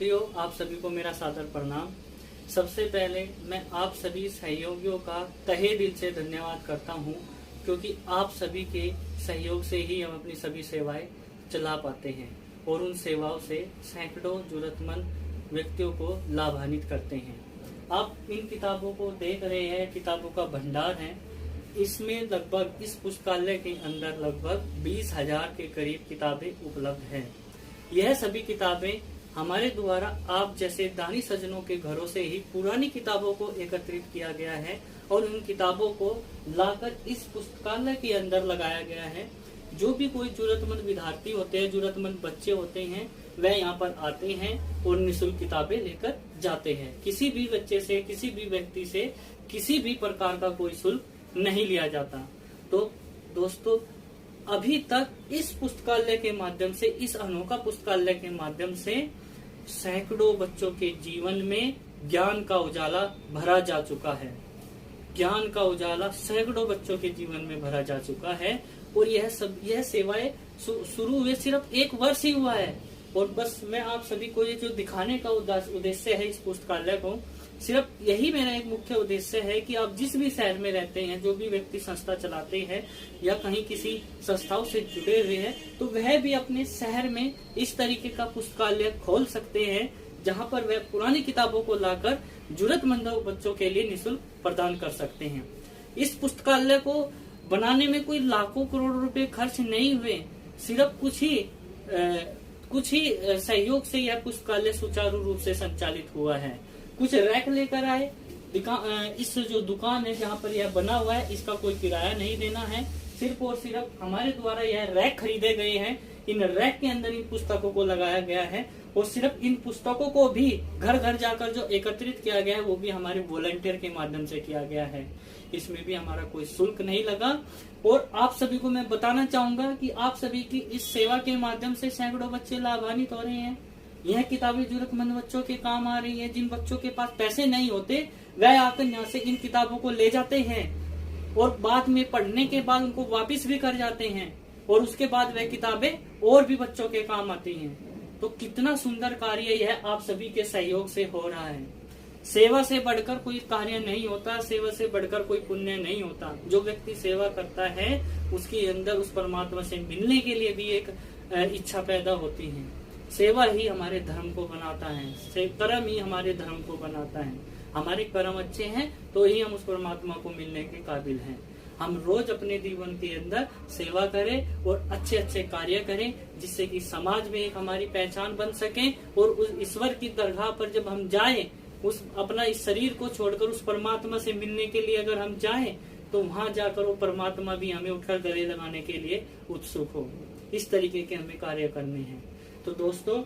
साथियों, आप सभी को मेरा सादर प्रणाम। सबसे पहले मैं आप सभी सहयोगियों का तहे दिल से धन्यवाद करता हूं, क्योंकि आप सभी के सहयोग से ही हम अपनी सभी सेवाएं चला पाते हैं और उन सेवाओं से सैकड़ों जरूरतमंद व्यक्तियों को लाभान्वित करते हैं। आप इन किताबों को देख रहे हैं, किताबों का भंडार है। इसमें लगभग इस पुस्तकालय के अंदर लगभग 20,000 के करीब किताबें उपलब्ध हैं। यह सभी किताबें हमारे द्वारा आप जैसे दानी सज्जनों के घरों से ही पुरानी किताबों को एकत्रित किया गया है और उन किताबों को लाकर इस पुस्तकालय के अंदर लगाया गया है। जो भी कोई जरूरतमंद विद्यार्थी होते हैं, जरूरतमंद बच्चे होते हैं, वह यहाँ पर आते हैं और निःशुल्क किताबें लेकर जाते हैं। किसी भी बच्चे से, किसी भी व्यक्ति से किसी भी प्रकार का कोई शुल्क नहीं लिया जाता। तो दोस्तों, अभी तक इस पुस्तकालय के माध्यम से, इस अनोखा पुस्तकालय के माध्यम से सैकड़ों बच्चों के जीवन में ज्ञान का उजाला भरा जा चुका है। ज्ञान का उजाला सैकड़ों बच्चों के जीवन में भरा जा चुका है और यह सेवाएं शुरू हुए सिर्फ 1 वर्ष ही हुआ है। और बस मैं आप सभी को ये जो दिखाने का उद्देश्य है इस पुस्तकालय को, सिर्फ यही मेरा एक मुख्य उद्देश्य है कि आप जिस भी शहर में रहते हैं, जो भी व्यक्ति संस्था चलाते हैं या कहीं किसी संस्थाओं से जुड़े हुए हैं, तो वह भी अपने शहर में इस तरीके का पुस्तकालय खोल सकते हैं, जहां पर वह पुरानी किताबों को लाकर जरूरतमंद बच्चों के लिए निःशुल्क प्रदान कर सकते हैं। इस पुस्तकालय को बनाने में कोई लाखों करोड़ों रुपए खर्च नहीं हुए, सिर्फ कुछ ही सहयोग से यह पुस्तकालय सुचारू रूप से संचालित हुआ है। कुछ रैक लेकर आए, इस जो दुकान है जहाँ पर यह बना हुआ है, इसका कोई किराया नहीं देना है। सिर्फ और सिर्फ हमारे द्वारा यह रैक खरीदे गए हैं। इन रैक के अंदर इन पुस्तकों को लगाया गया है और सिर्फ इन पुस्तकों को भी घर घर जाकर जो एकत्रित किया गया है, वो भी हमारे वॉलंटियर के माध्यम से किया गया है। इसमें भी हमारा कोई शुल्क नहीं लगा। और आप सभी को मैं बताना चाहूंगा कि आप सभी की इस सेवा के माध्यम से सैकड़ों बच्चे लाभान्वित हो रहे हैं। यह किताबें जरूरतमंद बच्चों के काम आ रही है। जिन बच्चों के पास पैसे नहीं होते, वह आकर यहाँ से इन किताबों को ले जाते हैं और बाद में पढ़ने के बाद उनको वापस भी कर जाते हैं और उसके बाद वह किताबें और भी बच्चों के काम आती हैं। तो कितना सुंदर कार्य यह आप सभी के सहयोग से हो रहा है। सेवा से बढ़कर कोई कार्य नहीं होता, सेवा से बढ़कर कोई पुण्य नहीं होता। जो व्यक्ति सेवा करता है, उसके अंदर उस परमात्मा से मिलने के लिए भी एक इच्छा पैदा होती है। सेवा ही हमारे धर्म को बनाता है, कर्म ही हमारे धर्म को बनाता है। हमारे कर्म अच्छे हैं तो ही हम उस परमात्मा को मिलने के काबिल हैं। हम रोज अपने जीवन के अंदर सेवा करें और अच्छे अच्छे कार्य करें, जिससे कि समाज में एक हमारी पहचान बन सके और उस ईश्वर की दरगाह पर जब हम जाएं, उस अपना इस शरीर को छोड़कर उस परमात्मा से मिलने के लिए अगर हम जाएं, तो वहां जाकर वो परमात्मा भी हमें उठकर गले लगाने के लिए उत्सुक हो। इस तरीके के हमें कार्य करने हैं। तो दोस्तों,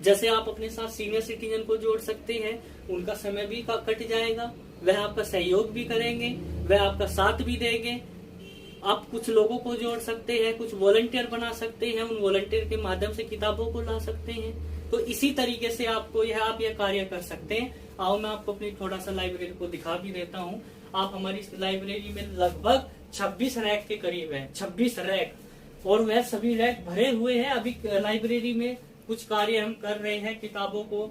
जैसे आप अपने साथ सीनियर सिटीजन को जोड़ सकते हैं, उनका समय भी कट जाएगा, वह आपका सहयोग भी करेंगे, वह आपका साथ भी देंगे। आप कुछ लोगों को जोड़ सकते हैं, कुछ वॉलंटियर बना सकते हैं, उन वॉलंटियर के माध्यम से किताबों को ला सकते हैं। तो इसी तरीके से आप यह कार्य कर सकते हैं। आओ मैं आपको अपनी थोड़ा सा लाइब्रेरी को दिखा भी देता हूँ। आप हमारी इस लाइब्रेरी में लगभग 26 रैक के करीब है, 26 रैक, और वह सभी रैक भरे हुए हैं। अभी लाइब्रेरी में कुछ कार्य हम कर रहे हैं, किताबों को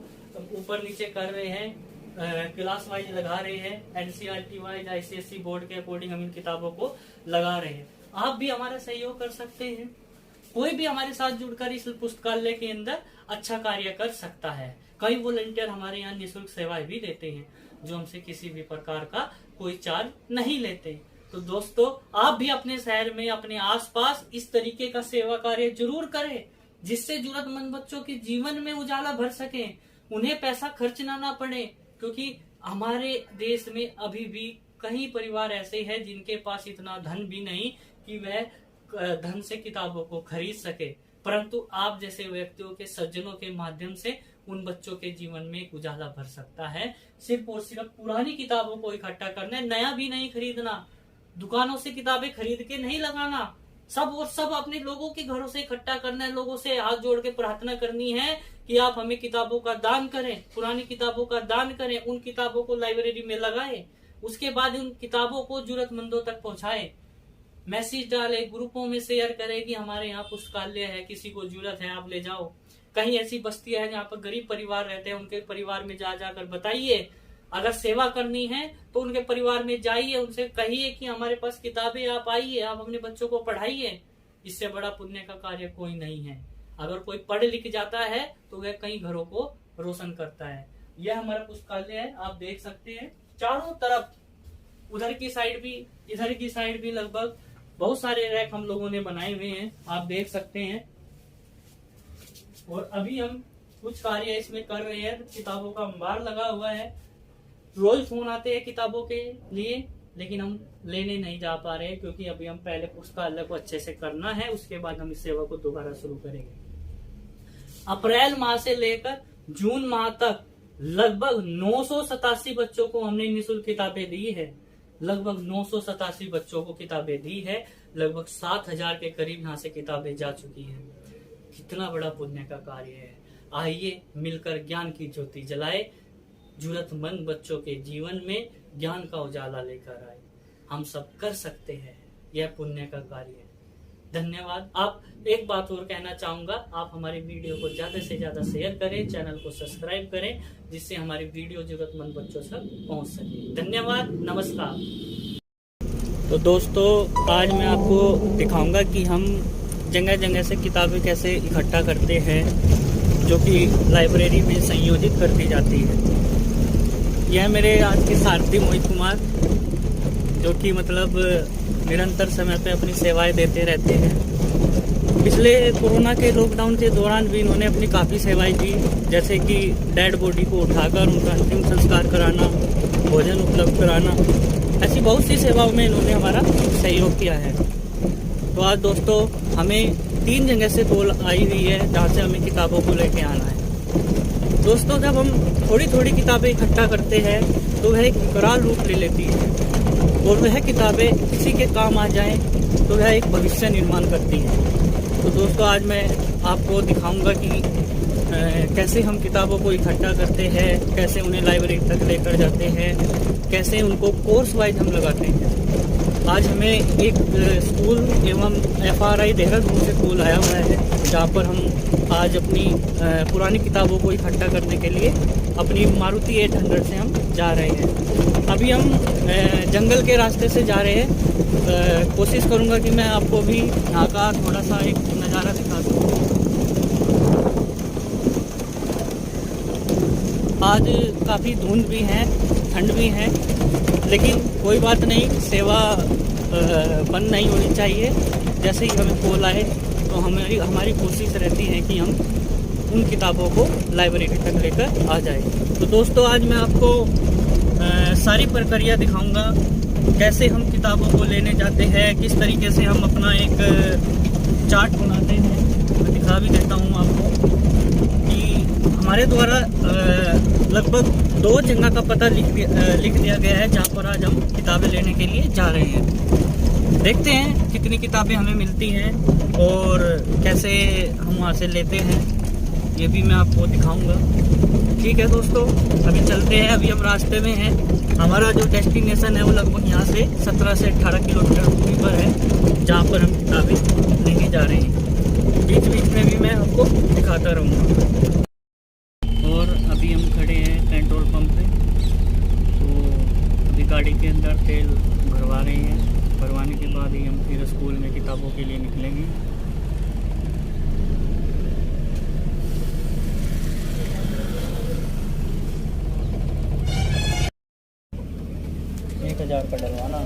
ऊपर नीचे कर रहे हैं, क्लास वाइज लगा रहे हैं, एनसीईआरटी वाइज, आईसीएसई बोर्ड के अकॉर्डिंग हम इन किताबों को लगा रहे हैं। आप भी हमारा सहयोग कर सकते हैं। कोई भी हमारे साथ जुड़कर इस पुस्तकालय के अंदर अच्छा कार्य कर सकता है। कई वॉलंटियर हमारे यहाँ निःशुल्क सेवाएं भी देते हैं, जो हमसे किसी भी प्रकार का कोई चार्ज नहीं लेते। तो दोस्तों, आप भी अपने शहर में, अपने आसपास इस तरीके का सेवा कार्य जरूर करें, जिससे जरूरतमंद बच्चों के जीवन में उजाला भर सके, उन्हें पैसा खर्चना ना पड़े। क्योंकि हमारे देश में अभी भी कई परिवार ऐसे हैं जिनके पास इतना धन भी नहीं कि वह धन से किताबों को खरीद सके, परंतु आप जैसे व्यक्तियों के, सज्जनों के माध्यम से उन बच्चों के जीवन में एक उजाला भर सकता है। सिर्फ और सिर्फ पुरानी किताबों को इकट्ठा करना, नया भी नहीं खरीदना, दुकानों से किताबें खरीद के नहीं लगाना, सब अपने लोगों के घरों से इकट्ठा करना है। लोगों से हाथ जोड़ के प्रार्थना करनी है कि आप हमें किताबों का दान करें, पुरानी किताबों का दान करें, उन किताबों को लाइब्रेरी में लगाएं, उसके बाद उन किताबों को जरूरतमंदों तक पहुंचाएं। मैसेज डाले, ग्रुपों में शेयर करें कि हमारे यहाँ पुस्तकालय है, किसी को जरूरत है आप ले जाओ। कहीं ऐसी बस्तियां हैं जहाँ पर गरीब परिवार रहते हैं, उनके परिवार में जा जाकर बताइए। अगर सेवा करनी है तो उनके परिवार में जाइए, उनसे कहिए कि हमारे पास किताबें, आप आइए, आप अपने बच्चों को पढ़ाइए। इससे बड़ा पुण्य का कार्य कोई नहीं है। अगर कोई पढ़ लिख जाता है तो वह कई घरों को रोशन करता है। यह हमारा पुस्तकालय है, आप देख सकते हैं चारों तरफ, उधर की साइड भी, इधर की साइड भी लगभग बहुत सारे रैक हम लोगों ने बनाए हुए हैं, आप देख सकते हैं। और अभी हम कुछ कार्य इसमें कर रहे हैं। किताबों का अंबार लगा हुआ है, रोज फोन आते हैं किताबों के लिए, लेकिन हम लेने नहीं जा पा रहे हैं क्योंकि अभी हम पहले पुस्तकालय को अच्छे से करना है, उसके बाद हम इस सेवा को दोबारा शुरू करेंगे। अप्रैल माह से लेकर जून माह तक लगभग 987 बच्चों को हमने निःशुल्क किताबें दी है। लगभग 987 बच्चों को किताबें दी है। लगभग 7000 के करीब यहाँ से किताबें जा चुकी है। कितना बड़ा पुण्य का कार्य है। आइए मिलकर ज्ञान की ज्योति जलाए, जरूरतमंद बच्चों के जीवन में ज्ञान का उजाला लेकर आए। हम सब कर सकते हैं, यह पुण्य का कार्य है। धन्यवाद। आप एक बात और कहना चाहूंगा, आप हमारी वीडियो को ज्यादा से ज्यादा शेयर करें, चैनल को सब्सक्राइब करें, जिससे हमारी वीडियो जरूरतमंद बच्चों तक पहुंच सके। धन्यवाद, नमस्कार। तो दोस्तों, आज मैं आपको दिखाऊंगा कि हम जगह जगह से किताबें कैसे इकट्ठा करते हैं, जो कि लाइब्रेरी में संयोजित कर दी जाती है। यह मेरे आज के सारथी मोहित कुमार, जो कि मतलब निरंतर समय पे अपनी सेवाएं देते रहते हैं। पिछले कोरोना के लॉकडाउन के दौरान भी इन्होंने अपनी काफ़ी सेवाएं दी, जैसे कि डेड बॉडी को उठाकर उनका अंतिम संस्कार कराना, भोजन उपलब्ध कराना, ऐसी बहुत सी सेवाओं में इन्होंने हमारा सहयोग किया है। तो आज दोस्तों, हमें 3 जगह से कॉल आई हुई है जहाँ से हमें किताबों को लेके आना है। दोस्तों, जब हम थोड़ी थोड़ी किताबें इकट्ठा करते हैं तो वह एक विकराल रूप ले लेती है, और वह किताबें किसी के काम आ जाएं तो वह एक भविष्य निर्माण करती है। तो दोस्तों, आज मैं आपको दिखाऊंगा कि कैसे हम किताबों को इकट्ठा करते हैं, कैसे उन्हें लाइब्रेरी तक लेकर जाते हैं, कैसे उनको कोर्स वाइज हम लगाते हैं। आज हमें एक स्कूल एवं FRI देहरादून से कॉल आया हुआ है, जहाँ पर हम आज अपनी पुरानी किताबों को इकट्ठा करने के लिए अपनी मारुति 800 से हम जा रहे हैं। अभी हम जंगल के रास्ते से जा रहे हैं। कोशिश करूँगा कि मैं आपको भी यहाँ का थोड़ा सा एक नज़ारा दिखा दूँ। आज काफ़ी धुंध भी है, ठंड भी है, लेकिन कोई बात नहीं, सेवा बंद नहीं होनी चाहिए। जैसे ही हमें कॉल आए तो हमारी कोशिश रहती है कि हम उन किताबों को लाइब्रेरी तक लेकर आ जाए। तो दोस्तों, आज मैं आपको सारी प्रक्रिया दिखाऊंगा, कैसे हम किताबों को लेने जाते हैं, किस तरीके से हम अपना एक चार्ट बनाते हैं। मैं दिखा भी देता हूँ आपको कि हमारे द्वारा लगभग 2 जगह का पता लिख दिया गया है, जहाँ पर आज हम किताबें लेने के लिए जा रहे हैं। देखते हैं कितनी किताबें हमें मिलती हैं और कैसे हम वहाँ से लेते हैं, ये भी मैं आपको दिखाऊंगा। ठीक है दोस्तों, अभी चलते हैं। अभी हम रास्ते में हैं। हमारा जो डेस्टिनेशन है वो लगभग यहाँ से 17 से 18 किलोमीटर दूरी पर है, जहाँ पर हम किताबें लेने जा रहे हैं। बीच बीच में भी मैं आपको दिखाता रहूँगा। और अभी हम खड़े हैं पेट्रोल पंप पे, तो अभी गाड़ी के अंदर तेल भरवा रहे हैं। भरवाने के बाद ही हम फिर स्कूल में किताबों के लिए निकलेंगे। $1000 का डलवाना,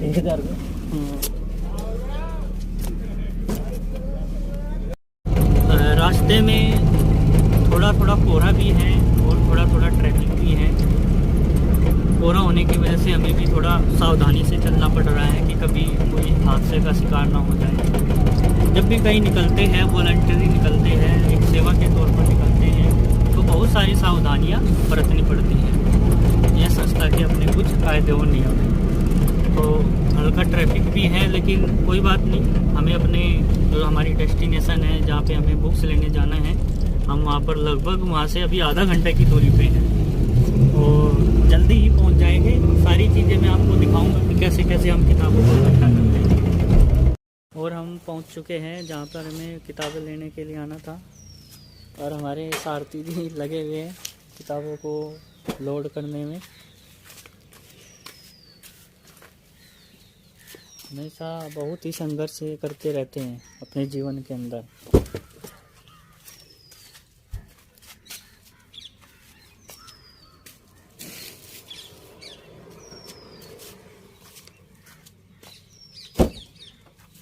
1000 का। रास्ते में थोड़ा थोड़ा कोहरा भी है और थोड़ा थोड़ा ट्रैफिक भी है। कोहरा होने की वजह से हमें भी थोड़ा सावधानी से चलना पड़ रहा है कि कभी कोई हादसे का शिकार ना हो जाए। जब भी कहीं निकलते हैं, वॉलंटरी निकलते हैं, एक सेवा के तौर पर निकलते हैं, तो बहुत सारी सावधानियाँ बरतनी पड़ती हैं। यह संस्था के अपने कुछ कायदे और नियम हैं। तो हल्का ट्रैफिक भी है, लेकिन कोई बात नहीं, हमें अपने जो हमारी डेस्टिनेशन है, जहाँ पे हमें बुक्स लेने जाना है, हम वहाँ पर लगभग वहाँ से अभी आधा घंटे की दूरी पे हैं और जल्दी ही पहुँच जाएंगे। सारी चीज़ें मैं आपको दिखाऊंगा कि कैसे कैसे हम किताबों को इकट्ठा करते हैं। और हम पहुँच चुके हैं जहाँ पर हमें किताबें लेने के लिए आना था। और हमारे सारथी भी लगे हुए हैं किताबों को लोड करने में। हमेशा बहुत ही संघर्ष करते रहते हैं अपने जीवन के अंदर।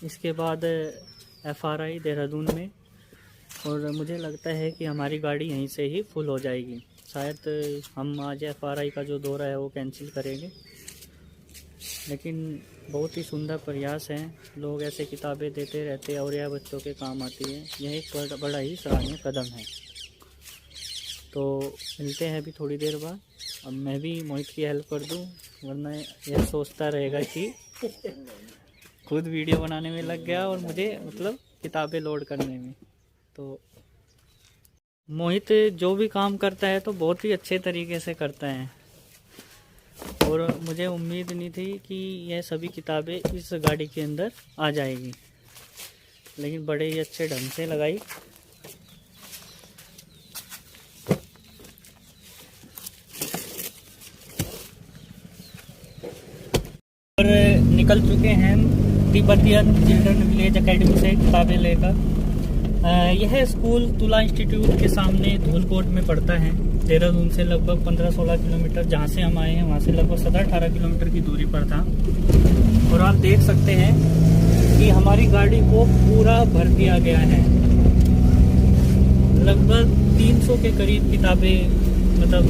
इसके बाद FRI देहरादून में, और मुझे लगता है कि हमारी गाड़ी यहीं से ही फुल हो जाएगी। शायद हम आज FRI का जो दौरा है वो कैंसिल करेंगे, लेकिन बहुत ही सुंदर प्रयास है। लोग ऐसे किताबें देते रहते हैं और यह बच्चों के काम आती है। यह एक बड़ा ही सराहनीय कदम है। तो मिलते हैं अभी थोड़ी देर बाद। अब मैं भी मोहित की हेल्प कर दूं, वरना यह सोचता रहेगा कि खुद वीडियो बनाने में लग गया और मुझे मतलब किताबें लोड करने में। तो मोहित जो भी काम करता है तो बहुत ही अच्छे तरीके से करता है, और मुझे उम्मीद नहीं थी कि यह सभी किताबें इस गाड़ी के अंदर आ जाएगी, लेकिन बड़े ही अच्छे ढंग से लगाई। और निकल चुके हैं तिब्बतियन चिल्ड्रन विलेज एकेडमी से किताबें लेकर। यह स्कूल तुला इंस्टीट्यूट के सामने धूलकोट में पड़ता है। देहरादून से लगभग 15-16 किलोमीटर, जहाँ से हम आए हैं वहाँ से लगभग 17-18 किलोमीटर की दूरी पर था। और आप देख सकते हैं कि हमारी गाड़ी को पूरा भर दिया गया है। लगभग 300 के करीब किताबें मतलब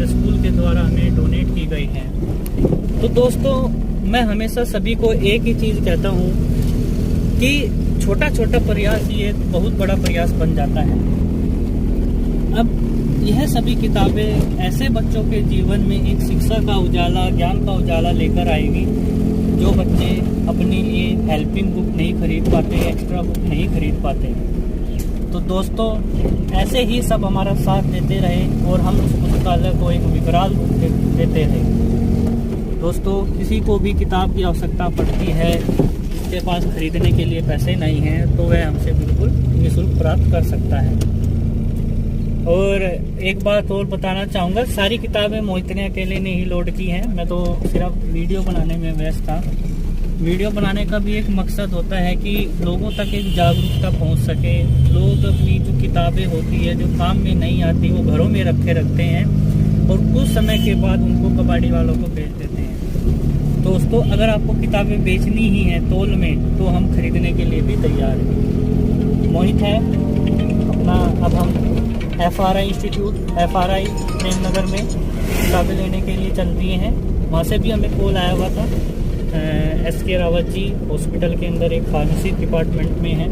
स्कूल के द्वारा हमें डोनेट की गई हैं। तो दोस्तों, मैं हमेशा सभी को एक ही चीज़ कहता हूँ कि छोटा छोटा प्रयास ये बहुत बड़ा प्रयास बन जाता है। अब यह सभी किताबें ऐसे बच्चों के जीवन में एक शिक्षा का उजाला, ज्ञान का उजाला लेकर आएगी, जो बच्चे अपने लिए हेल्पिंग बुक नहीं खरीद पाते, एक्स्ट्रा बुक नहीं खरीद पाते। तो दोस्तों, ऐसे ही सब हमारा साथ देते रहे और हम उस पुस्तकालय को एक विकराल रूप देते रहे। दोस्तों, किसी को भी किताब की आवश्यकता पड़ती है, जिसके पास खरीदने के लिए पैसे नहीं हैं, तो वह हमसे बिल्कुल निःशुल्क प्राप्त कर सकता है। और एक बात और बताना चाहूँगा, सारी किताबें मोहित ने अकेले ने ही लोड की हैं। मैं तो सिर्फ वीडियो बनाने में व्यस्त था। वीडियो बनाने का भी एक मकसद होता है कि लोगों तक एक जागरूकता पहुँच सके। लोग अपनी जो किताबें होती है, जो काम में नहीं आती, वो घरों में रखते हैं और कुछ समय के बाद उनको कबाड़ी वालों को बेच देते हैं। दोस्तों, अगर आपको किताबें बेचनी ही हैं तौल में, तो हम खरीदने के लिए भी तैयार हैं। मोहित है अपना। अब हम FRI इंस्टीट्यूट, FRI प्रेमनगर में किताबें लेने के लिए चल दिए हैं। वहाँ से भी हमें कॉल आया हुआ था। SK रावत जी हॉस्पिटल के अंदर एक फार्मेसी डिपार्टमेंट में है,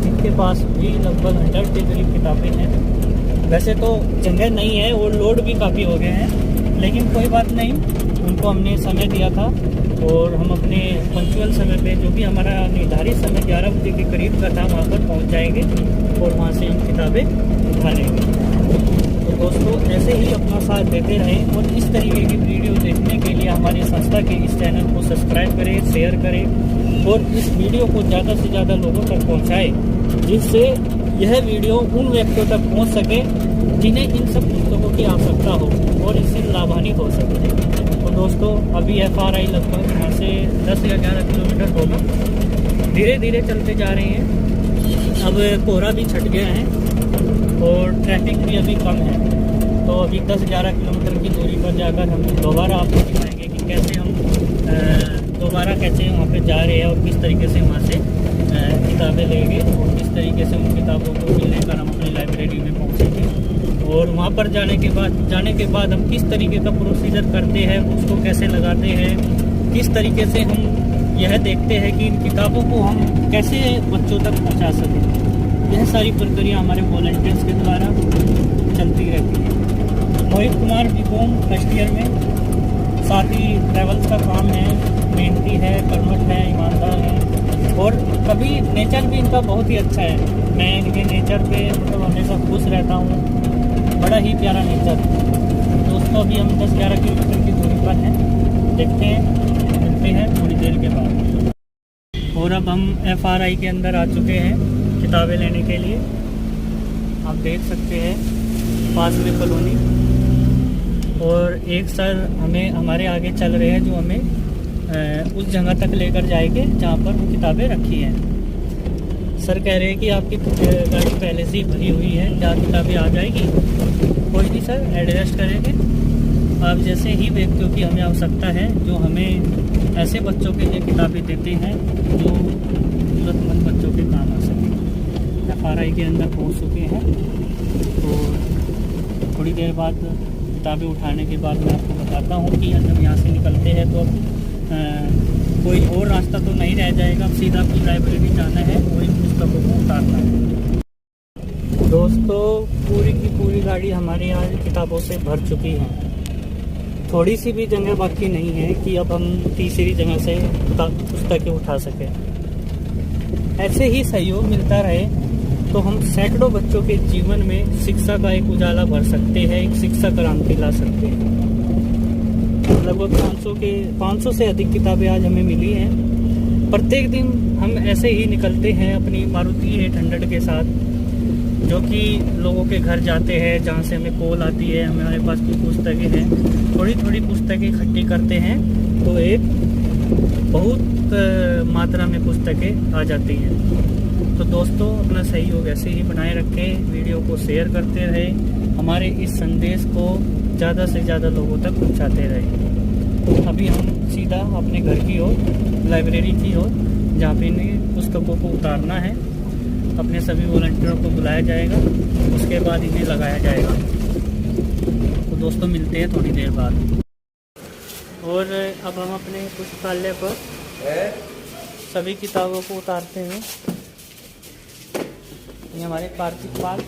जिनके पास भी लगभग 100 के करीब किताबें हैं। वैसे तो जगह नहीं है और लोड भी काफ़ी हो गए हैं, लेकिन कोई बात नहीं, उनको हमने समय दिया था और हम अपने पंक्चुअल समय पे, जो भी हमारा निर्धारित समय 11 बजे के करीब का था, वहाँ पर पहुँच जाएंगे और वहाँ से इन किताबें उठा लेंगे। तो दोस्तों, ऐसे ही अपना साथ देते रहें और इस तरीके की वीडियो देखने के लिए हमारी संस्था के इस चैनल को सब्सक्राइब करें, शेयर करें और इस वीडियो को ज़्यादा से ज़्यादा लोगों तक पहुँचाएँ, जिससे यह वीडियो उन व्यक्तियों तक पहुँच सके जिन्हें इन सब पुस्तकों की आवश्यकता हो और इससे लाभान्वित हो सके। तो दोस्तों, अभी FRI लगभग यहाँ से 10 या 11 किलोमीटर होगा। धीरे धीरे चलते जा रहे हैं। अब कोहरा भी छट गया है और ट्रैफिक भी अभी कम है। तो अभी 10-11 किलोमीटर की दूरी पर जाकर हम दोबारा आपको दिखाएंगे कि कैसे हम दोबारा कैसे वहाँ पे जा रहे हैं और किस तरीके से वहाँ से किताबें लेंगे और किस तरीके से उन किताबों को भी लेकर हम अपनी लाइब्रेरी में पहुँचेंगे। और वहाँ पर जाने के बाद हम किस तरीके का प्रोसीजर करते हैं, उसको कैसे लगाते हैं, किस तरीके से हम यह देखते हैं कि इन किताबों को हम कैसे बच्चों तक पहुँचा सकें। यह सारी प्रक्रिया हमारे वॉलंटियर्स के द्वारा चलती रहती है। Mohit Kumar B.Com first year में, साथ ही ट्रैवल्स का काम है, मेहनती है, कर्मठ है, ईमानदार है और कभी नेचर भी इनका बहुत ही अच्छा है। मैं इनके नेचर पे मतलब हमेशा खुश रहता हूँ, बड़ा ही प्यारा नेचर। दोस्तों, अभी हम 10-11 किलोमीटर की दूरी पर हैं, देखते हैं, मिलते हैं थोड़ी देर के बाद। और अब हम FRI के अंदर आ चुके हैं किताबें लेने के लिए। आप देख सकते हैं पास में कॉलोनी। और एक सर हमें हमारे आगे चल रहे हैं जो हमें उस जगह तक लेकर जाएंगे जहाँ पर वो किताबें रखी हैं। सर कह रहे हैं कि आपकी गाड़ी पहले से ही भरी हुई है, जहाँ किताबें आ जाएगी। कोई नहीं सर, एडजस्ट करेंगे। आप जैसे ही व्यक्तियों की हमें आवश्यकता है, जो हमें ऐसे बच्चों के लिए किताबें देते हैं जो ज़रूरतमंद बच्चों के काम आ सके। FRI के अंदर पहुँच चुके हैं, तो थोड़ी देर बाद किताबें उठाने के बाद मैं आपको बताता हूँ कि जब यहाँ से निकलते हैं तो अब कोई और रास्ता तो नहीं रह जाएगा। अब सीधा अपनी लाइब्रेरी जाना है और इन पुस्तकों को उतारना है। दोस्तों, पूरी की पूरी गाड़ी हमारे यहाँ किताबों से भर चुकी है। थोड़ी सी भी जगह बाकी नहीं है कि अब हम तीसरी जगह से पुस्तकें उठा सकें। ऐसे ही सहयोग मिलता रहे तो हम सैकड़ों बच्चों के जीवन में शिक्षा का एक उजाला भर सकते हैं, एक शिक्षा क्रांति ला सकते हैं। लगभग 500 से अधिक किताबें आज हमें मिली हैं। प्रत्येक दिन हम ऐसे ही निकलते हैं अपनी मारुति 800 के साथ, जो कि लोगों के घर जाते हैं, जहाँ से हमें कॉल आती है हमारे पास कुछ पुस्तकें हैं। थोड़ी थोड़ी पुस्तकें इकट्ठी करते हैं तो एक बहुत मात्रा में पुस्तकें आ जाती हैं। तो दोस्तों, अपना सहयोग ऐसे ही बनाए रखें, वीडियो को शेयर करते रहें, हमारे इस संदेश को ज़्यादा से ज़्यादा लोगों तक पहुंचाते रहें। अभी हम सीधा अपने घर की ओर, लाइब्रेरी की ओर, जहाँ पे इन्हें पुस्तकों को उतारना है, अपने सभी वॉलंटियरों को बुलाया जाएगा, उसके बाद इन्हें लगाया जाएगा। तो दोस्तों, मिलते हैं थोड़ी देर बाद। और अब हम अपने पुस्तकालय पर सभी किताबों को उतारते हैं। ये हमारे कार्तिक पाल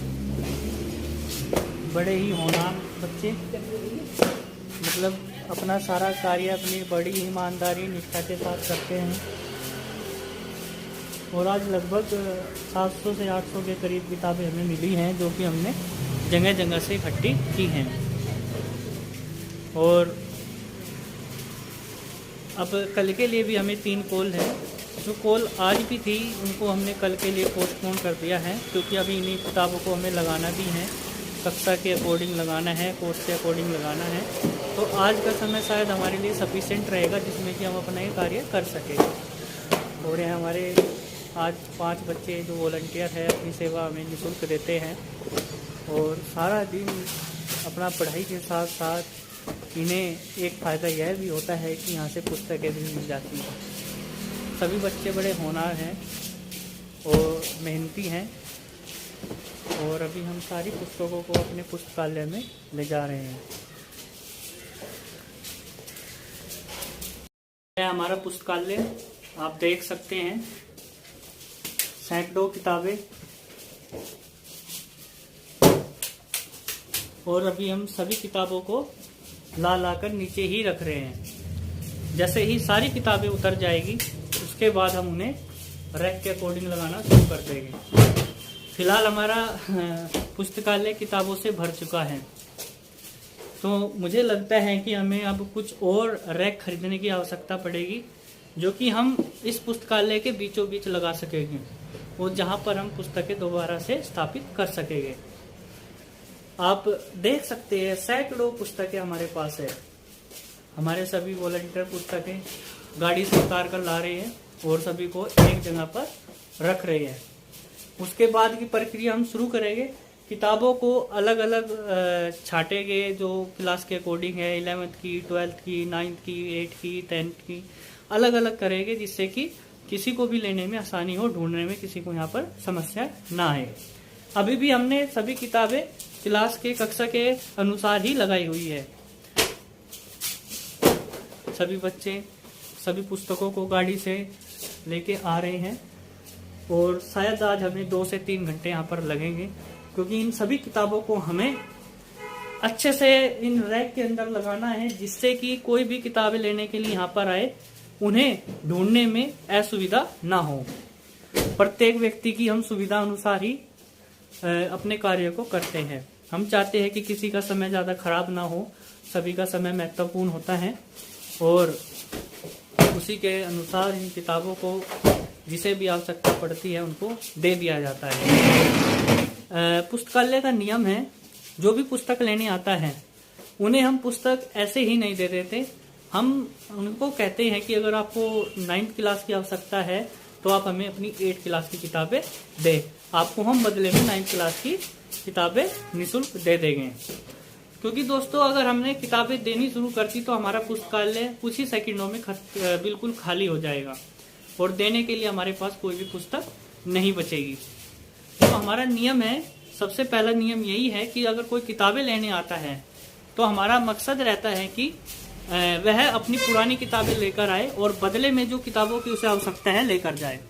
बड़े ही होनहार बच्चे, मतलब अपना सारा कार्य अपनी बड़ी ईमानदारी निष्ठा के साथ करते हैं। और आज लगभग 700 से 800 के करीब किताबें हमें मिली हैं, जो कि हमने जगह जगह से इकट्ठी की हैं। और अब कल के लिए भी हमें 3 कॉल है। जो कॉल आज भी थी उनको हमने कल के लिए पोस्टपोन कर दिया है, क्योंकि अभी इन्हीं किताबों को हमें लगाना भी है, कक्षा के अकॉर्डिंग लगाना है, कोर्स के अकॉर्डिंग लगाना है। तो आज का समय शायद हमारे लिए सफिशेंट रहेगा, जिसमें कि हम अपना ये कार्य कर सकें। और यहाँ हमारे आज 5 बच्चे जो वॉलंटियर है अपनी सेवा हमें निःशुल्क देते हैं, और सारा दिन अपना पढ़ाई के साथ साथ इन्हें एक फ़ायदा यह भी होता है कि यहाँ से पुस्तकें भी मिल जाती हैं। सभी बच्चे बड़े होनहार हैं और मेहनती हैं, और अभी हम सारी पुस्तकों को अपने पुस्तकालय में ले जा रहे हैं। हमारा पुस्तकालय आप देख सकते हैं, सैकड़ों किताबें, और अभी हम सभी किताबों को ला कर नीचे ही रख रहे हैं। जैसे ही सारी किताबें उतर जाएगी, उसके बाद हम उन्हें रैक के अकॉर्डिंग लगाना शुरू कर देंगे। फिलहाल हमारा पुस्तकालय किताबों से भर चुका है, तो मुझे लगता है कि हमें अब कुछ और रैक खरीदने की आवश्यकता पड़ेगी, जो कि हम इस पुस्तकालय के बीचों बीच लगा सकेंगे, और जहां पर हम पुस्तकें दोबारा से स्थापित कर सकेंगे। आप देख सकते हैं सैकड़ों पुस्तकें हमारे पास है। हमारे सभी वॉलंटियर पुस्तकें गाड़ी से उतार कर ला रहे हैं और सभी को एक जगह पर रख रहे हैं। उसके बाद की प्रक्रिया हम शुरू करेंगे। किताबों को अलग अलग छाटेंगे, जो क्लास के अकॉर्डिंग है, 11th की, 12th की, 9th की, 8th की, 10th की, अलग अलग करेंगे, जिससे कि किसी को भी लेने में आसानी हो, ढूंढने में किसी को यहाँ पर समस्या ना आए। अभी भी हमने सभी किताबें क्लास के, कक्षा के अनुसार ही लगाई हुई है। सभी बच्चे सभी पुस्तकों को गाड़ी से लेके आ रहे हैं, और शायद आज हमें 2 से 3 घंटे यहाँ पर लगेंगे, क्योंकि इन सभी किताबों को हमें अच्छे से इन रैक के अंदर लगाना है, जिससे कि कोई भी किताबें लेने के लिए यहाँ पर आए उन्हें ढूंढने में असुविधा ना हो। प्रत्येक व्यक्ति की हम सुविधा अनुसार ही अपने कार्य को करते हैं। हम चाहते हैं कि किसी का समय ज़्यादा खराब ना हो, सभी का समय महत्वपूर्ण होता है, और उसी के अनुसार इन किताबों को जिसे भी आवश्यकता पड़ती है उनको दे दिया जाता है। पुस्तकालय का नियम है, जो भी पुस्तक लेने आता है उन्हें हम पुस्तक ऐसे ही नहीं दे देते। हम उनको कहते हैं कि अगर आपको 9th क्लास की आवश्यकता है तो आप हमें अपनी 8th क्लास की किताबें दें, आपको हम बदले में 9th क्लास की किताबें निःशुल्क दे देंगे। क्योंकि दोस्तों अगर हमने किताबें देनी शुरू कर दी तो हमारा पुस्तकालय कुछ ही सेकंडों में बिल्कुल खाली हो जाएगा और देने के लिए हमारे पास कोई भी पुस्तक नहीं बचेगी। तो हमारा नियम है, सबसे पहला नियम यही है कि अगर कोई किताबें लेने आता है तो हमारा मकसद रहता है कि वह अपनी पुरानी किताबें लेकर आए और बदले में जो किताबों की उसे आवश्यकता है लेकर जाए।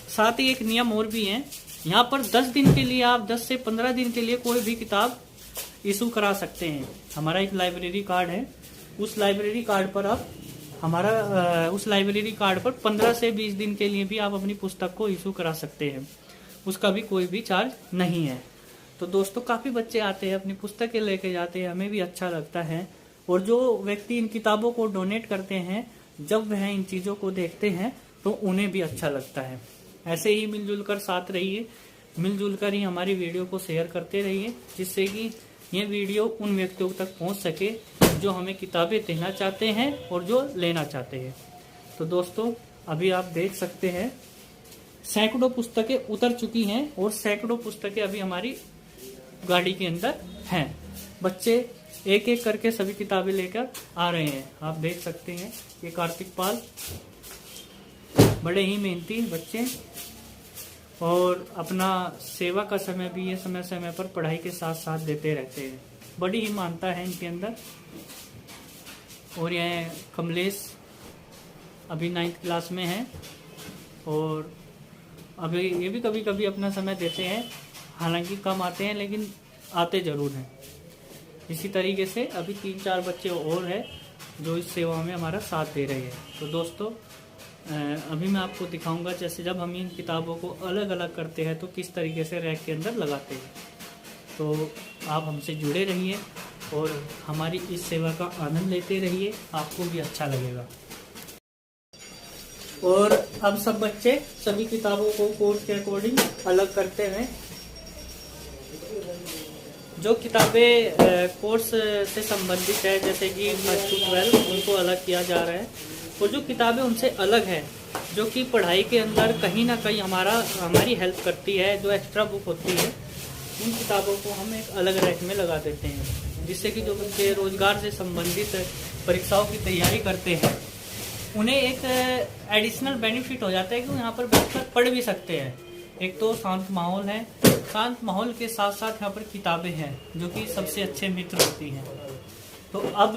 साथ ही एक नियम और भी है, यहाँ पर 10 दिन के लिए आप 10 से 15 दिन के लिए कोई भी किताब इशू करा सकते हैं। हमारा एक लाइब्रेरी कार्ड है, उस लाइब्रेरी कार्ड पर आप उस लाइब्रेरी कार्ड पर 15 से 20 दिन के लिए भी आप अपनी पुस्तक को इशू करा सकते हैं, उसका भी कोई भी चार्ज नहीं है। तो दोस्तों काफ़ी बच्चे आते हैं, अपनी पुस्तकें लेके जाते हैं, हमें भी अच्छा लगता है। और जो व्यक्ति इन किताबों को डोनेट करते हैं, जब वह इन चीज़ों को देखते हैं तो उन्हें भी अच्छा लगता है। ऐसे ही मिलजुल कर साथ रहिए, मिलजुल कर ही हमारी वीडियो को शेयर करते रहिए, जिससे कि ये वीडियो उन व्यक्तियों तक पहुंच सके जो हमें किताबें देना चाहते हैं और जो लेना चाहते हैं। तो दोस्तों अभी आप देख सकते हैं सैकड़ों पुस्तकें उतर चुकी हैं और सैकड़ों पुस्तकें अभी हमारी गाड़ी के अंदर हैं। बच्चे एक एक करके सभी किताबें लेकर आ रहे हैं। आप देख सकते हैं ये कार्तिक पाल बड़े ही मेहनती बच्चे और अपना सेवा का समय भी ये समय समय पर पढ़ाई के साथ साथ देते रहते हैं। बड़ी ही मानता है इनके अंदर। और यह कमलेश अभी 9th क्लास में है और अभी ये भी कभी कभी अपना समय देते हैं, हालांकि कम आते हैं लेकिन आते जरूर हैं। इसी तरीके से अभी 3-4 बच्चे और हैं जो इस सेवा में हमारा साथ दे रहे हैं। तो दोस्तों अभी मैं आपको दिखाऊंगा जैसे जब हम इन किताबों को अलग अलग करते हैं तो किस तरीके से रैक के अंदर लगाते हैं। तो आप हमसे जुड़े रहिए और हमारी इस सेवा का आनंद लेते रहिए, आपको भी अच्छा लगेगा। और अब सब बच्चे सभी किताबों को कोर्स के अकॉर्डिंग अलग करते हैं। जो किताबें कोर्स से संबंधित है जैसे कि 1 to 12 उनको अलग किया जा रहा है, और जो किताबें उनसे अलग है जो कि पढ़ाई के अंदर कहीं ना कहीं हमारी हेल्प करती है, जो एक्स्ट्रा बुक होती है, उन किताबों को हम एक अलग रैक में लगा देते हैं, जिससे कि जो बच्चे रोजगार से संबंधित परीक्षाओं की तैयारी करते हैं उन्हें एक एडिशनल बेनिफिट हो जाता है कि वो यहाँ पर बैठकर पढ़ भी सकते हैं। एक तो शांत माहौल है, शांत माहौल के साथ साथ यहाँ पर किताबें हैं जो कि सबसे अच्छे मित्र होती हैं। तो अब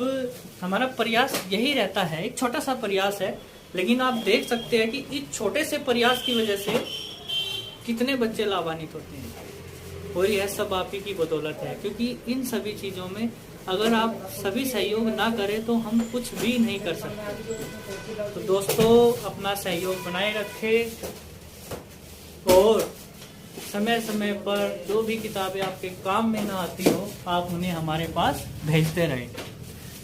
हमारा प्रयास यही रहता है, एक छोटा सा प्रयास है, लेकिन आप देख सकते हैं कि इस छोटे से प्रयास की वजह से कितने बच्चे लाभान्वित होते हैं। और यह सब आप ही की बदौलत है, क्योंकि इन सभी चीज़ों में अगर आप सभी सहयोग ना करें तो हम कुछ भी नहीं कर सकते। तो दोस्तों अपना सहयोग बनाए रखें और समय समय पर जो भी किताबें आपके काम में ना आती हो आप उन्हें हमारे पास भेजते रहें।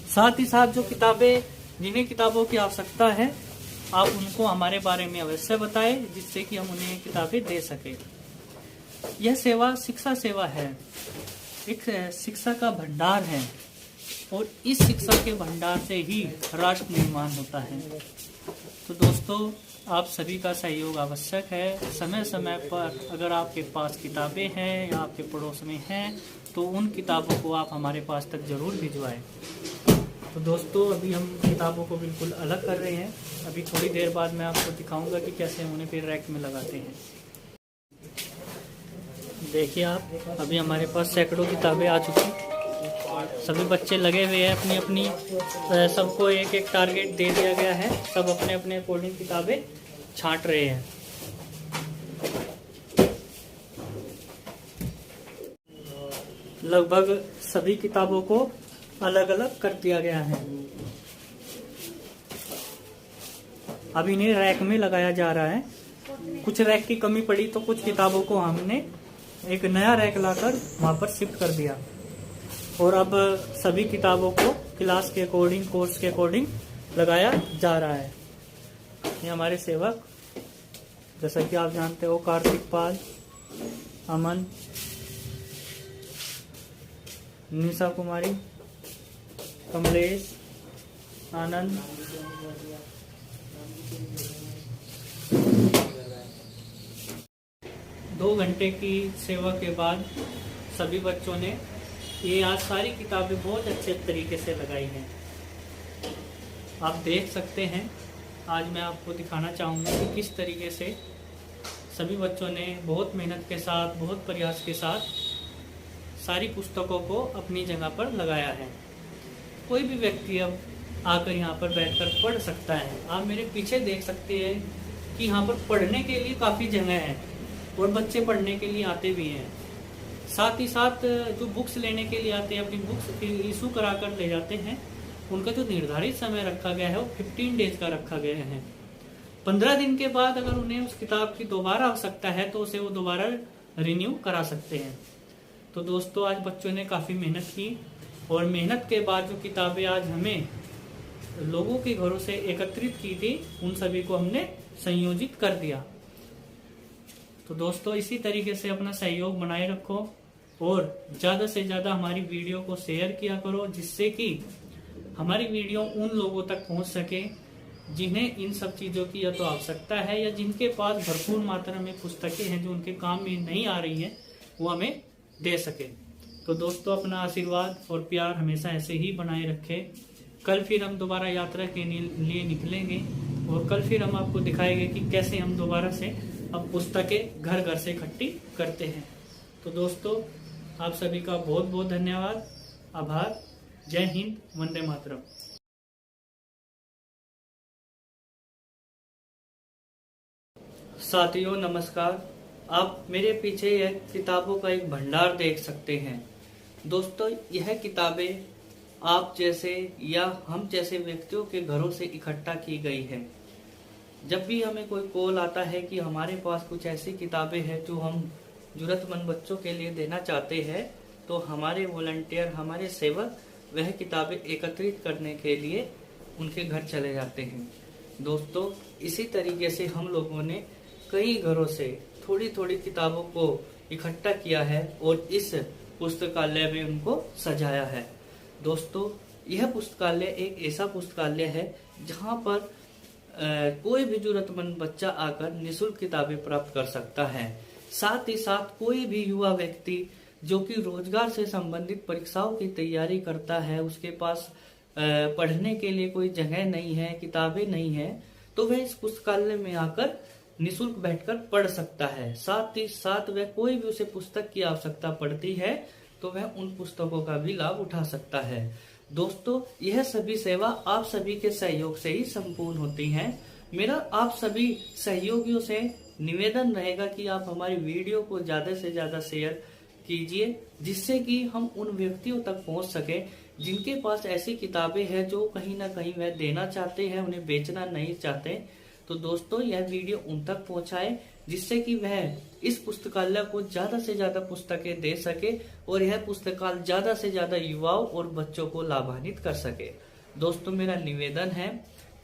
साथ ही साथ जो किताबें जिन्हें किताबों की आवश्यकता है आप उनको हमारे बारे में अवश्य बताएं, जिससे कि हम उन्हें किताबें दे सकें। यह सेवा शिक्षा सेवा है, एक शिक्षा का भंडार है और इस शिक्षा के भंडार से ही राष्ट्र निर्माण होता है। तो दोस्तों आप सभी का सहयोग आवश्यक है। समय समय पर अगर आपके पास किताबें हैं या आपके पड़ोस में हैं तो उन किताबों को आप हमारे पास तक जरूर भिजवाएं। तो दोस्तों अभी हम किताबों को बिल्कुल अलग कर रहे हैं। अभी थोड़ी देर बाद मैं आपको दिखाऊंगा कि कैसे हम उन्हें फिर रैक में लगाते हैं। देखिए आप अभी हमारे पास सैकड़ों किताबें आ चुकी हैं। सभी बच्चे लगे हुए हैं अपनी अपनी, सबको एक एक टारगेट दे दिया गया है, सब अपने अपने अकॉर्डिंग किताबें छांट रहे हैं। लगभग सभी किताबों को अलग अलग कर दिया गया है। अब इन्हें रैक में लगाया जा रहा है। कुछ रैक की कमी पड़ी तो कुछ किताबों को हमने एक नया रैक लाकर वहां पर शिफ्ट कर दिया और अब सभी किताबों को क्लास के अकॉर्डिंग, कोर्स के अकॉर्डिंग लगाया जा रहा है। ये हमारे सेवक जैसा कि आप जानते हो कार्तिक पाल, अमन, निशा कुमारी, कमलेश, आनंद, 2 घंटे की सेवा के बाद सभी बच्चों ने ये आज सारी किताबें बहुत अच्छे तरीके से लगाई हैं। आप देख सकते हैं। आज मैं आपको दिखाना चाहूँगा कि किस तरीके से सभी बच्चों ने बहुत मेहनत के साथ, बहुत प्रयास के साथ सारी पुस्तकों को अपनी जगह पर लगाया है। कोई भी व्यक्ति अब आकर यहाँ पर बैठकर पढ़ सकता है। आप मेरे पीछे देख सकते हैं कि यहाँ पर पढ़ने के लिए काफ़ी जगह है और बच्चे पढ़ने के लिए आते भी हैं। साथ ही साथ जो बुक्स लेने के लिए आते हैं, अपनी बुक्स इशू करा कर ले जाते हैं, उनका जो निर्धारित समय रखा गया है वो 15 डेज का रखा गया है। 15 दिन के बाद अगर उन्हें उस किताब की दोबारा आवश्यकता है तो उसे वो दोबारा रिन्यू करा सकते हैं। तो दोस्तों, आज बच्चों ने काफ़ी मेहनत की और मेहनत के बाद जो किताबें आज हमें लोगों के घरों से एकत्रित की थी, उन सभी को हमने संयोजित कर दिया। तो दोस्तों, इसी तरीके से अपना सहयोग बनाए रखो और ज़्यादा से ज़्यादा हमारी वीडियो को शेयर किया करो, जिससे कि हमारी वीडियो उन लोगों तक पहुंच सके जिन्हें इन सब चीज़ों की या तो आवश्यकता है या जिनके पास भरपूर मात्रा में पुस्तकें हैं जो उनके काम में नहीं आ रही हैं, वो हमें दे सके। तो दोस्तों, अपना आशीर्वाद और प्यार हमेशा ऐसे ही बनाए रखें। कल फिर हम दोबारा यात्रा के लिए निकलेंगे और कल फिर हम आपको दिखाएंगे कि कैसे हम दोबारा से अब पुस्तकें घर घर से इकट्ठी करते हैं। तो दोस्तों, आप सभी का बहुत बहुत धन्यवाद, आभार। जय हिंद, वंदे मातरम। साथियों नमस्कार। आप मेरे पीछे यह किताबों का एक भंडार देख सकते हैं। दोस्तों, यह किताबें आप जैसे या हम जैसे व्यक्तियों के घरों से इकट्ठा की गई है। जब भी हमें कोई कॉल आता है कि हमारे पास कुछ ऐसी किताबें हैं जो हम जरूरतमंद बच्चों के लिए देना चाहते हैं, तो हमारे वॉलंटियर, हमारे सेवक वह किताबें एकत्रित करने के लिए उनके घर चले जाते हैं। दोस्तों, इसी तरीके से हम लोगों ने कई घरों से थोड़ी थोड़ी किताबों को इकट्ठा किया है और इस पुस्तकालय में उनको सजाया है। दोस्तों, यह पुस्तकालय एक ऐसा पुस्तकालय है जहां पर कोई भी जरूरतमंद बच्चा आकर निःशुल्क किताबें प्राप्त कर सकता है। साथ ही साथ कोई भी युवा व्यक्ति जो कि रोजगार से संबंधित परीक्षाओं की तैयारी करता है, उसके पास पढ़ने के लिए कोई जगह नहीं है, किताबें नहीं है, तो वह इस पुस्तकालय में आकर निःशुल्क बैठकर पढ़ सकता है। साथ ही साथ वह कोई भी उसे पुस्तक की आवश्यकता पड़ती है तो वह उन पुस्तकों का भी लाभ उठा सकता है। दोस्तों, यह सभी सेवा आप सभी के सहयोग से ही संपूर्ण होती है। मेरा आप सभी सहयोगियों से निवेदन रहेगा कि आप हमारी वीडियो को ज्यादा से ज्यादा शेयर कीजिए, जिससे कि हम उन व्यक्तियों तक पहुंच सके जिनके पास ऐसी किताबें हैं जो कहीं ना कहीं वह देना चाहते हैं, उन्हें बेचना नहीं चाहते। तो दोस्तों, यह वीडियो उन तक पहुंचाए जिससे कि वह इस पुस्तकालय को ज्यादा से ज्यादा पुस्तकें दे सके और यह पुस्तकालय ज्यादा से ज्यादा युवाओं और बच्चों को लाभान्वित कर सके। दोस्तों, मेरा निवेदन है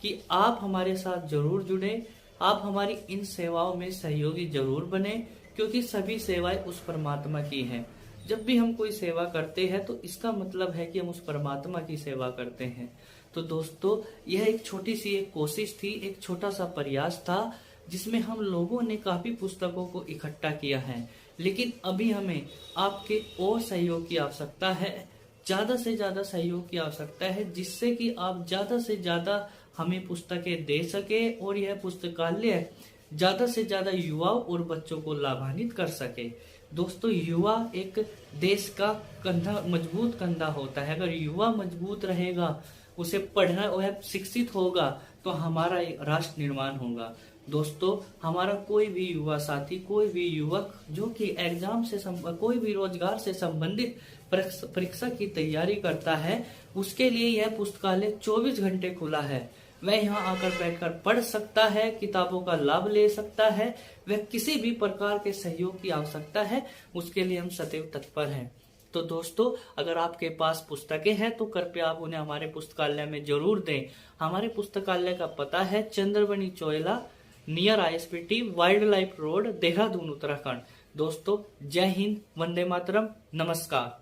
कि आप हमारे साथ जरूर जुड़े, आप हमारी इन सेवाओं में सहयोगी जरूर बने, क्योंकि सभी सेवाएं उस परमात्मा की हैं। जब भी हम कोई सेवा करते हैं तो इसका मतलब है कि हम उस परमात्मा की सेवा करते हैं। तो दोस्तों, यह एक छोटी सी एक कोशिश थी, एक छोटा सा प्रयास था जिसमें हम लोगों ने काफी पुस्तकों को इकट्ठा किया है। लेकिन अभी हमें आपके और सहयोग की आवश्यकता है, ज्यादा से ज्यादा सहयोग की आवश्यकता है, जिससे कि आप ज्यादा से ज्यादा हमें पुस्तकें दे सके और यह पुस्तकालय ज्यादा से ज्यादा युवाओं और बच्चों को लाभान्वित कर सके। दोस्तों, युवा एक देश का कंधा, मजबूत कंधा होता है। अगर युवा मजबूत रहेगा, उसे पढ़ना, वह शिक्षित होगा, तो हमारा राष्ट्र निर्माण होगा। दोस्तों, हमारा कोई भी युवा साथी, कोई भी युवक जो कि एग्जाम से कोई भी रोजगार से संबंधित परीक्षा की तैयारी करता है, उसके लिए यह पुस्तकालय 24 घंटे खुला है। वह यहाँ आकर बैठकर पढ़ सकता है, किताबों का लाभ ले सकता है। वह किसी भी प्रकार के सहयोग की आवश्यकता है, उसके लिए हम सदैव तत्पर हैं। तो दोस्तों, अगर आपके पास पुस्तकें हैं तो कृपया आप उन्हें हमारे पुस्तकालय में जरूर दें। हमारे पुस्तकालय का पता है Chandrabani Choyla, near ISBT, wildlife road, Dehradun, Uttarakhand. दोस्तों, जय हिंद, वंदे मातरम, नमस्कार।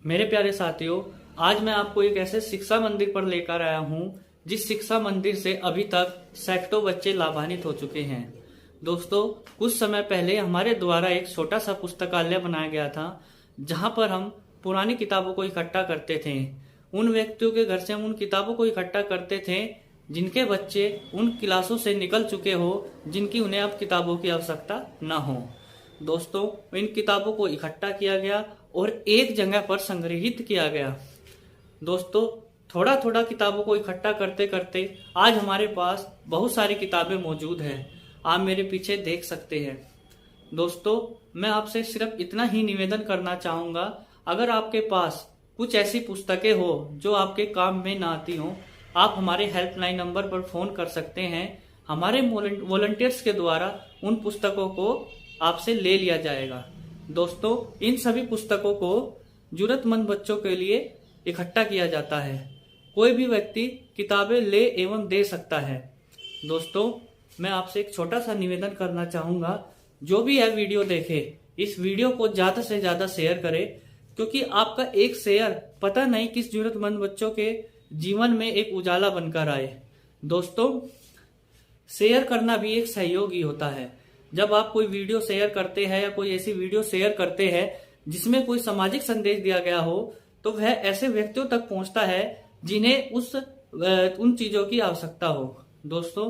मेरे प्यारे साथियों, आज मैं आपको एक ऐसे शिक्षा मंदिर पर लेकर आया हूं जिस शिक्षा मंदिर से अभी तक सैकड़ों बच्चे लाभान्वित हो चुके हैं। दोस्तों, कुछ समय पहले हमारे द्वारा एक छोटा सा पुस्तकालय बनाया गया था जहां पर हम पुरानी किताबों को इकट्ठा करते थे। उन व्यक्तियों के घर से हम उन किताबों को इकट्ठा करते थे जिनके बच्चे उन क्लासों से निकल चुके हो, जिनकी उन्हें अब किताबों की आवश्यकता न हो। दोस्तों, इन किताबों को इकट्ठा किया गया और एक जगह पर संग्रहित किया गया। दोस्तों, थोड़ा थोड़ा किताबों को इकट्ठा करते करते आज हमारे पास बहुत सारी किताबें मौजूद हैं। आप मेरे पीछे देख सकते हैं। दोस्तों, मैं आपसे सिर्फ इतना ही निवेदन करना चाहूंगा, अगर आपके पास कुछ ऐसी पुस्तकें हो जो आपके काम में ना आती हो, आप हमारे हेल्पलाइन नंबर पर फोन कर सकते हैं। हमारे वॉलंटियर्स के द्वारा उन पुस्तकों को आपसे ले लिया जाएगा। दोस्तों, इन सभी पुस्तकों को जरूरतमंद बच्चों के लिए इकट्ठा किया जाता है। कोई भी व्यक्ति किताबें ले एवं दे सकता है। दोस्तों, मैं आपसे एक छोटा सा निवेदन करना चाहूंगा, जो भी यह वीडियो देखे इस वीडियो को ज्यादा से ज्यादा शेयर करे, क्योंकि आपका एक शेयर पता नहीं किस जरूरतमंद बच्चों के जीवन में एक उजाला बनकर आए। दोस्तों, शेयर करना भी एक सहयोग ही होता है। जब आप कोई वीडियो शेयर करते हैं या कोई ऐसी वीडियो शेयर करते हैं जिसमें कोई सामाजिक संदेश दिया गया हो, तो वह ऐसे व्यक्तियों तक पहुंचता है जिन्हें उन चीजों की आवश्यकता हो। दोस्तों,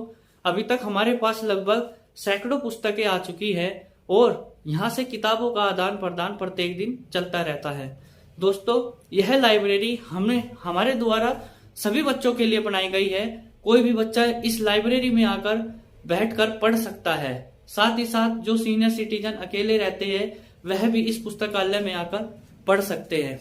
अभी तक हमारे पास लगभग सैकड़ों पुस्तकें आ चुकी है और यहाँ से किताबों का आदान प्रदान प्रत्येक दिन चलता रहता है। दोस्तों, यह लाइब्रेरी हमारे द्वारा सभी बच्चों के लिए बनाई गई है। कोई भी बच्चा इस लाइब्रेरी में आकर बैठकर पढ़ सकता है। साथ ही साथ जो सीनियर सिटीजन अकेले रहते हैं वह भी इस पुस्तकालय में आकर पढ़ सकते हैं।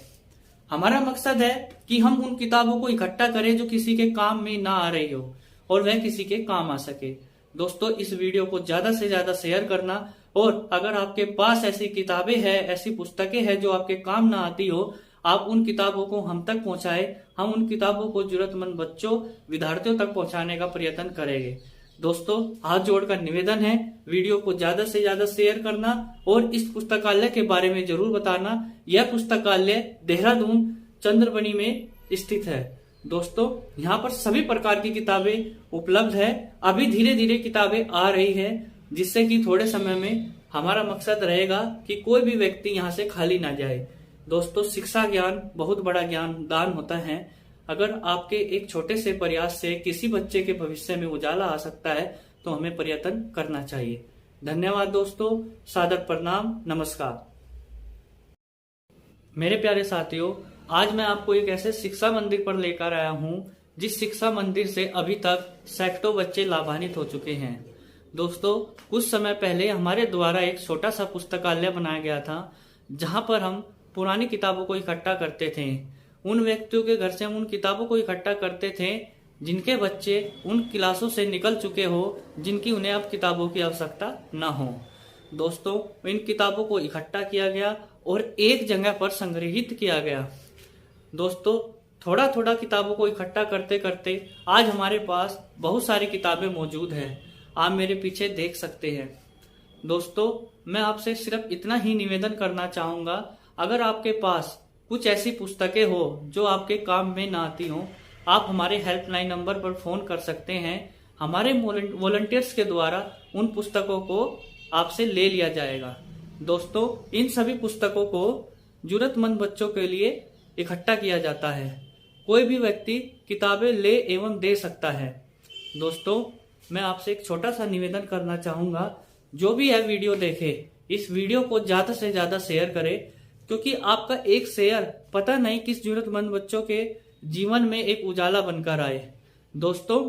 हमारा मकसद है कि हम उन किताबों को इकट्ठा करें जो किसी के काम में ना आ रही हो और वह किसी के काम आ सके। दोस्तों, इस वीडियो को ज्यादा से ज्यादा शेयर करना, और अगर आपके पास ऐसी किताबें हैं, ऐसी पुस्तकें हैं जो आपके काम ना आती हो, आप उन किताबों को हम तक पहुंचाए। हम उन किताबों को जरूरतमंद बच्चों, विद्यार्थियों तक पहुंचाने का प्रयत्न करेंगे। दोस्तों, हाथ जोड़कर निवेदन है, वीडियो को ज्यादा से ज्यादा शेयर करना और इस पुस्तकालय के बारे में जरूर बताना। यह पुस्तकालय देहरादून चंद्रबनी में स्थित है। दोस्तों, यहाँ पर सभी प्रकार की किताबें उपलब्ध है। अभी धीरे धीरे किताबें आ रही है, जिससे कि थोड़े समय में हमारा मकसद रहेगा कि कोई भी व्यक्ति यहाँ से खाली ना जाए। दोस्तों, शिक्षा ज्ञान बहुत बड़ा ज्ञान दान होता है। अगर आपके एक छोटे से प्रयास से किसी बच्चे के भविष्य में उजाला आ सकता है तो हमें प्रयत्न करना चाहिए। धन्यवाद दोस्तों, सादर प्रणाम, नमस्कार। मेरे प्यारे साथियों, आज मैं आपको एक ऐसे शिक्षा मंदिर पर लेकर आया हूं जिस शिक्षा मंदिर से अभी तक सैकड़ों बच्चे लाभान्वित हो चुके हैं। दोस्तों, कुछ समय पहले हमारे द्वारा एक छोटा सा पुस्तकालय बनाया गया था जहां पर हम पुरानी किताबों को इकट्ठा करते थे। उन व्यक्तियों के घर से हम उन किताबों को इकट्ठा करते थे जिनके बच्चे उन क्लासों से निकल चुके हो, जिनकी उन्हें अब किताबों की आवश्यकता न हो। दोस्तों, इन किताबों को इकट्ठा किया गया और एक जगह पर संग्रहित किया गया। दोस्तों, थोड़ा थोड़ा किताबों को इकट्ठा करते करते आज हमारे पास बहुत सारी किताबें मौजूद हैं। आप मेरे पीछे देख सकते हैं। दोस्तों, मैं आपसे सिर्फ इतना ही निवेदन करना चाहूंगा, अगर आपके पास कुछ ऐसी पुस्तकें हो जो आपके काम में ना आती हो, आप हमारे हेल्पलाइन नंबर पर फोन कर सकते हैं। हमारे वॉलंटियर्स के द्वारा उन पुस्तकों को आपसे ले लिया जाएगा। दोस्तों, इन सभी पुस्तकों को जरूरतमंद बच्चों के लिए इकट्ठा किया जाता है। कोई भी व्यक्ति किताबें ले एवं दे सकता है। दोस्तों, मैं आपसे एक छोटा सा निवेदन करना चाहूंगा, जो भी यह वीडियो देखे इस वीडियो को ज्यादा से ज्यादा शेयर करे, क्योंकि आपका एक शेयर पता नहीं किस जरूरतमंद बच्चों के जीवन में एक उजाला बनकर आए। दोस्तों,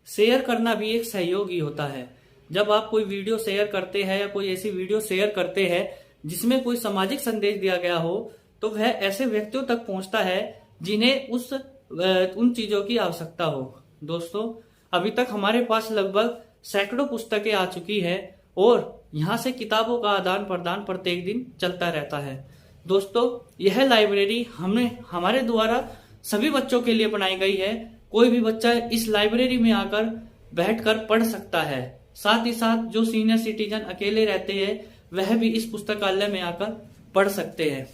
शेयर करना भी एक सहयोग ही होता है। जब आप कोई वीडियो शेयर करते हैं या कोई ऐसी वीडियो शेयर करते हैं जिसमें कोई सामाजिक संदेश दिया गया हो, तो वह ऐसे व्यक्तियों तक पहुंचता है जिन्हें उन चीजों की आवश्यकता हो। दोस्तों, अभी तक हमारे पास लगभग सैकड़ों पुस्तकें आ चुकी है और यहाँ से किताबों का आदान प्रदान प्रत्येक दिन चलता रहता है। दोस्तों, यह लाइब्रेरी हमारे द्वारा सभी बच्चों के लिए बनाई गई है। कोई भी बच्चा इस लाइब्रेरी में आकर बैठकर पढ़ सकता है। साथ ही साथ जो सीनियर सिटीजन अकेले रहते हैं वह भी इस पुस्तकालय में आकर पढ़ सकते हैं।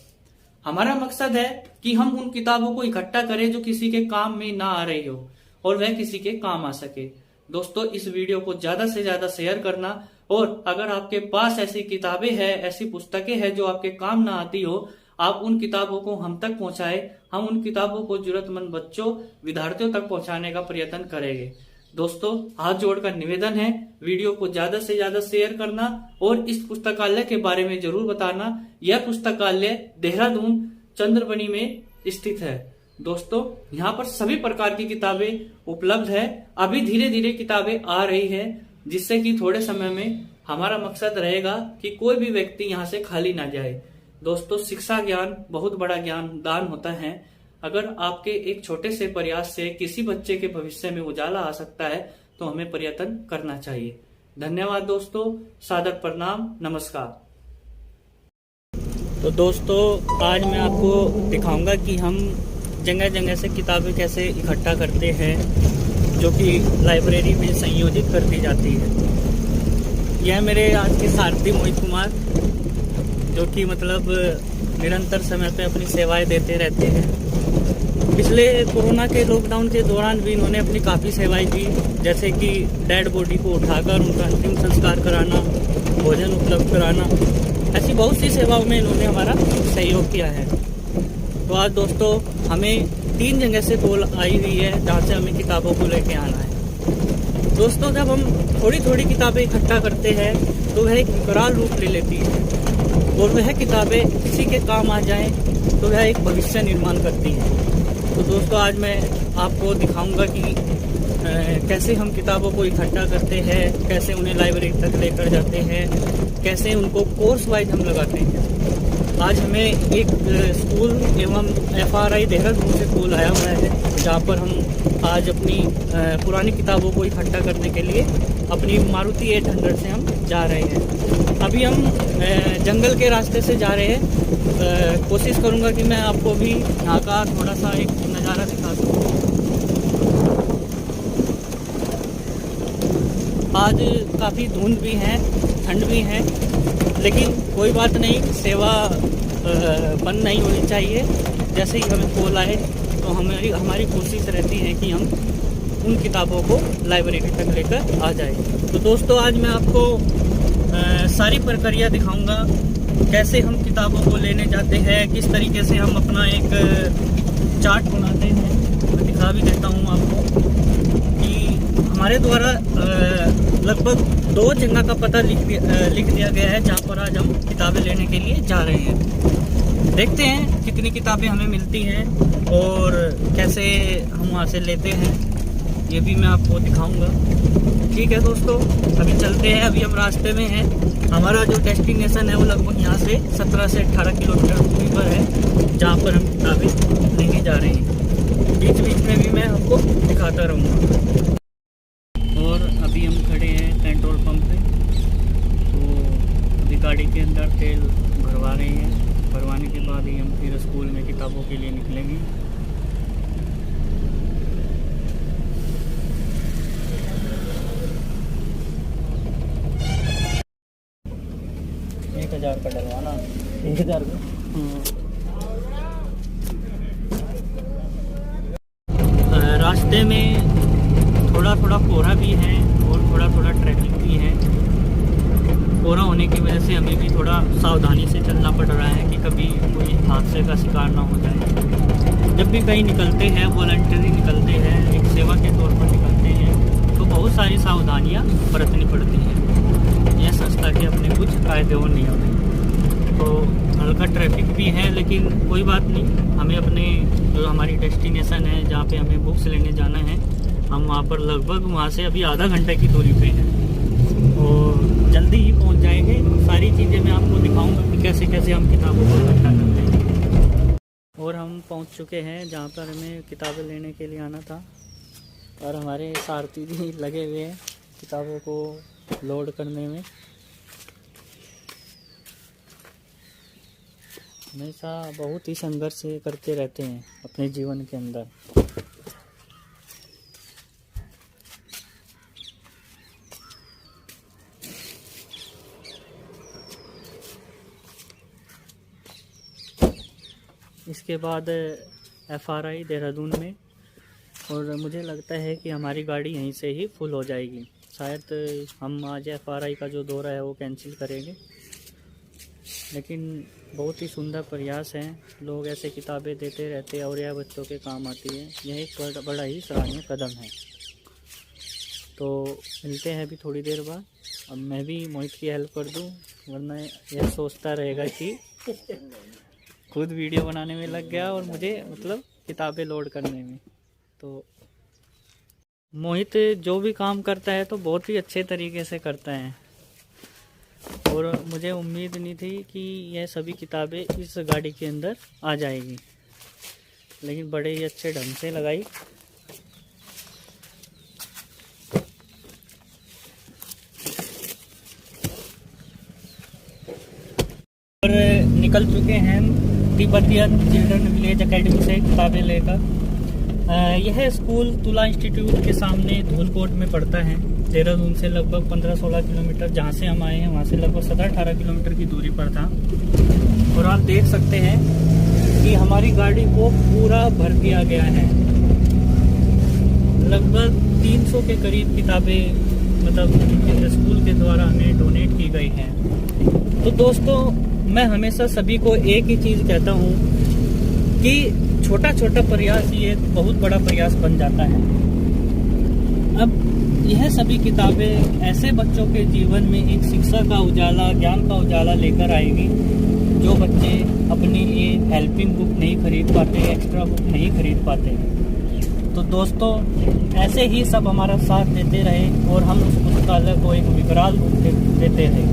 हमारा मकसद है कि हम उन किताबों को इकट्ठा करें जो किसी के काम में ना आ रही हो और वह किसी के काम आ सके। दोस्तों, इस वीडियो को ज्यादा से ज्यादा शेयर करना, और अगर आपके पास ऐसी किताबें हैं, ऐसी पुस्तकें हैं जो आपके काम ना आती हो, आप उन किताबों को हम तक पहुंचाए। हम उन किताबों को जरूरतमंद बच्चों, विद्यार्थियों तक पहुंचाने का प्रयत्न करेंगे। दोस्तों, हाथ जोड़कर निवेदन है, वीडियो को ज्यादा से ज्यादा शेयर करना और इस पुस्तकालय के बारे में जरूर बताना। यह पुस्तकालय देहरादून चंद्रबनी में स्थित है। दोस्तों, यहाँ पर सभी प्रकार की किताबें उपलब्ध है। अभी धीरे धीरे किताबें आ रही है, जिससे कि थोड़े समय में हमारा मकसद रहेगा कि कोई भी व्यक्ति यहाँ से खाली ना जाए। दोस्तों, शिक्षा ज्ञान बहुत बड़ा ज्ञान दान होता है। अगर आपके एक छोटे से प्रयास से किसी बच्चे के भविष्य में उजाला आ सकता है तो हमें प्रयत्न करना चाहिए। धन्यवाद दोस्तों, सादर प्रणाम, नमस्कार। तो दोस्तों, आज मैं आपको दिखाऊंगा कि हम जगह जगह से किताबें कैसे इकट्ठा करते हैं, जो कि लाइब्रेरी में संयोजित कर दी जाती है। यह मेरे आज के सारथी मोहित कुमार, जो कि मतलब निरंतर समय पे अपनी सेवाएं देते रहते हैं। पिछले कोरोना के लॉकडाउन के दौरान भी इन्होंने अपनी काफ़ी सेवाएं दी, जैसे कि डेड बॉडी को उठाकर उनका अंतिम संस्कार कराना, भोजन उपलब्ध कराना, ऐसी बहुत सी सेवाओं में इन्होंने हमारा सहयोग किया है। तो आज दोस्तों, हमें 3 जगह से कॉल आई हुई है जहाँ से हमें किताबों को लेके आना है। दोस्तों, जब हम थोड़ी थोड़ी किताबें इकट्ठा करते हैं तो वह एक विकराल रूप ले लेती है, और वह किताबें किसी के काम आ जाएं तो वह एक भविष्य निर्माण करती है। तो दोस्तों, आज मैं आपको दिखाऊंगा कि कैसे हम किताबों को इकट्ठा करते हैं, कैसे उन्हें लाइब्रेरी तक लेकर जाते हैं, कैसे उनको कोर्स वाइज हम लगाते हैं। आज हमें एक स्कूल एवं FRI देहरादून से कॉल आया हुआ है, जहाँ पर हम आज अपनी पुरानी किताबों को इकट्ठा करने के लिए अपनी मारुति 800 से हम जा रहे हैं। अभी हम जंगल के रास्ते से जा रहे हैं। कोशिश करूँगा कि मैं आपको भी यहाँ का थोड़ा सा एक नज़ारा दिखा दूँ। आज काफ़ी धुंध भी है, ठंड भी है, लेकिन कोई बात नहीं, सेवा बंद नहीं होनी चाहिए। जैसे ही हमें कॉल आए तो हमारी कोशिश रहती है कि हम उन किताबों को लाइब्रेरी तक लेकर आ जाए। तो दोस्तों, आज मैं आपको सारी प्रक्रिया दिखाऊंगा, कैसे हम किताबों को लेने जाते हैं, किस तरीके से हम अपना एक चार्ट बनाते हैं। मैं दिखा भी देता हूँ आपको कि हमारे द्वारा लगभग 2 जगह का पता लिख दिया गया है, जहाँ पर आज हम किताबें लेने के लिए जा रहे हैं। देखते हैं कितनी किताबें हमें मिलती हैं और कैसे हम वहाँ से लेते हैं, ये भी मैं आपको दिखाऊंगा। ठीक है दोस्तों, अभी चलते हैं। अभी हम रास्ते में हैं। हमारा जो डेस्टिनेशन है वो लगभग यहाँ से 17 से 18 किलोमीटर दूरी पर है, जहाँ पर हम किताबें लेने जा रहे हैं। बीच बीच में भी मैं आपको दिखाता रहूँगा। और अभी हम खड़े हैं पेट्रोल पंप पे, तो अभी गाड़ी के अंदर तेल भरवा रहे हैं। भरवाने के बाद ही हम फिर स्कूल में किताबों के लिए निकलेंगे। $1000 का डलवाना, 1000 का। रास्ते में थोड़ा थोड़ा कोहरा भी है और थोड़ा थोड़ा ट्रैफिक भी है। कोहरा होने की वजह से हमें भी थोड़ा सावधानी से चलना पड़ रहा है कि कभी कोई हादसे का शिकार ना हो जाए। जब भी कहीं निकलते हैं, वॉलंटरी निकलते हैं, एक सेवा के तौर पर निकलते हैं, तो बहुत सारी सावधानियां बरतनी पड़ती हैं। यह संस्था के अपने कुछ कायदे और नियम हैं। तो हल्का ट्रैफिक भी है, लेकिन कोई बात नहीं, हमें अपने जो हमारी डेस्टिनेशन है, जहाँ पे हमें बुक्स लेने जाना है, हम वहाँ पर लगभग वहाँ से अभी आधा घंटे की दूरी पे हैं और जल्दी ही पहुँच जाएंगे। सारी चीज़ें मैं आपको दिखाऊंगा कि कैसे कैसे हम किताबों को इकट्ठा करते हैं। और हम पहुँच चुके हैं जहाँ पर हमें किताबें लेने के लिए आना था, और हमारे सारथी भी लगे हुए हैं किताबों को लोड करने में। हमेशा बहुत ही संघर्ष करते रहते हैं अपने जीवन के अंदर। इसके बाद FRI देहरादून में, और मुझे लगता है कि हमारी गाड़ी यहीं से ही फुल हो जाएगी। शायद हम आज FRI का जो दौरा है वो कैंसिल करेंगे, लेकिन बहुत ही सुंदर प्रयास है। लोग ऐसे किताबें देते रहते हैं और यह बच्चों के काम आती है। यह एक बड़ा ही सराहनीय कदम है। तो मिलते हैं अभी थोड़ी देर बाद। अब मैं भी मोहित की हेल्प कर दूं, वरना यह सोचता रहेगा कि खुद वीडियो बनाने में लग गया और मुझे मतलब किताबें लोड करने में। तो मोहित जो भी काम करता है तो बहुत ही अच्छे तरीके से करता है, और मुझे उम्मीद नहीं थी कि यह सभी किताबें इस गाड़ी के अंदर आ जाएगी, लेकिन बड़े ही अच्छे ढंग से लगाई। और निकल चुके हैं तिब्बतियन चिल्ड्रन विलेज एकेडमी से किताबें लेकर। यह स्कूल तुला इंस्टीट्यूट के सामने धूलकोट में पड़ता है। देहरादून से लगभग 15-16 किलोमीटर, जहाँ से हम आए हैं वहाँ से लगभग 17-18 किलोमीटर की दूरी पर था। और आप देख सकते हैं कि हमारी गाड़ी को पूरा भर दिया गया है। लगभग 300 के करीब किताबें मतलब स्कूल के द्वारा हमें डोनेट की गई हैं। तो दोस्तों, मैं हमेशा सभी को एक ही चीज़ कहता हूँ कि छोटा छोटा प्रयास ये बहुत बड़ा प्रयास बन जाता है। अब यह सभी किताबें ऐसे बच्चों के जीवन में एक शिक्षा का उजाला, ज्ञान का उजाला लेकर आएगी, जो बच्चे अपने लिए हेल्पिंग बुक नहीं खरीद पाते, एक्स्ट्रा बुक नहीं खरीद पाते। तो दोस्तों, ऐसे ही सब हमारा साथ देते रहे और हम उस पुस्तकालय को एक विकराल रूप देते रहे।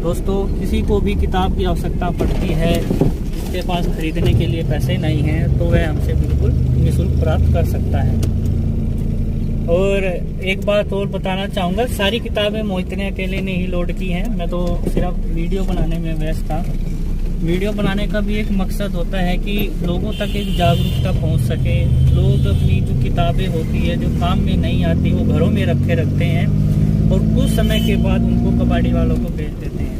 दोस्तों, किसी को भी किताब की आवश्यकता पड़ती है, जिसके पास खरीदने के लिए पैसे नहीं हैं, तो वह हमसे बिल्कुल निःशुल्क प्राप्त कर सकता है। और एक बात और बताना चाहूँगा, सारी किताबें मोहित ने अकेले ने ही लोड की हैं। मैं तो सिर्फ वीडियो बनाने में व्यस्त था। वीडियो बनाने का भी एक मकसद होता है कि लोगों तक एक जागरूकता पहुँच सके। लोग अपनी जो किताबें होती है, जो काम में नहीं आती, वो घरों में रखते हैं और कुछ समय के बाद उनको कबाड़ी वालों को बेच देते हैं।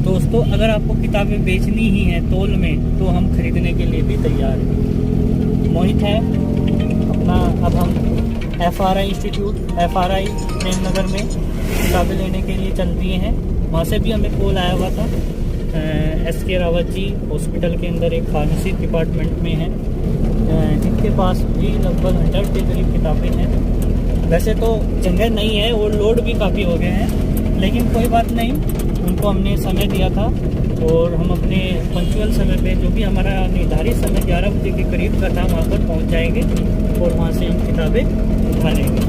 दोस्तों, अगर आपको किताबें बेचनी ही हैं तौल में, तो हम खरीदने के लिए भी तैयार हैं। मोहित है अपना। अब हम FRI इंस्टीट्यूट, FRI प्रेमनगर में किताबें लेने के लिए चल दिए हैं। वहाँ से भी हमें कॉल आया हुआ था। SK रावत जी हॉस्पिटल के अंदर एक फार्मेसी डिपार्टमेंट में है, जिनके पास भी लगभग 100 के करीब किताबें हैं। वैसे तो जगह नहीं है और लोड भी काफ़ी हो गए हैं, लेकिन कोई बात नहीं, उनको हमने समय दिया था और हम अपने पंक्चुअल समय पे, जो भी हमारा निर्धारित समय 11 बजे के करीब का था, वहाँ पर पहुँच जाएंगे और वहाँ से हम किताबें उठा लेंगे।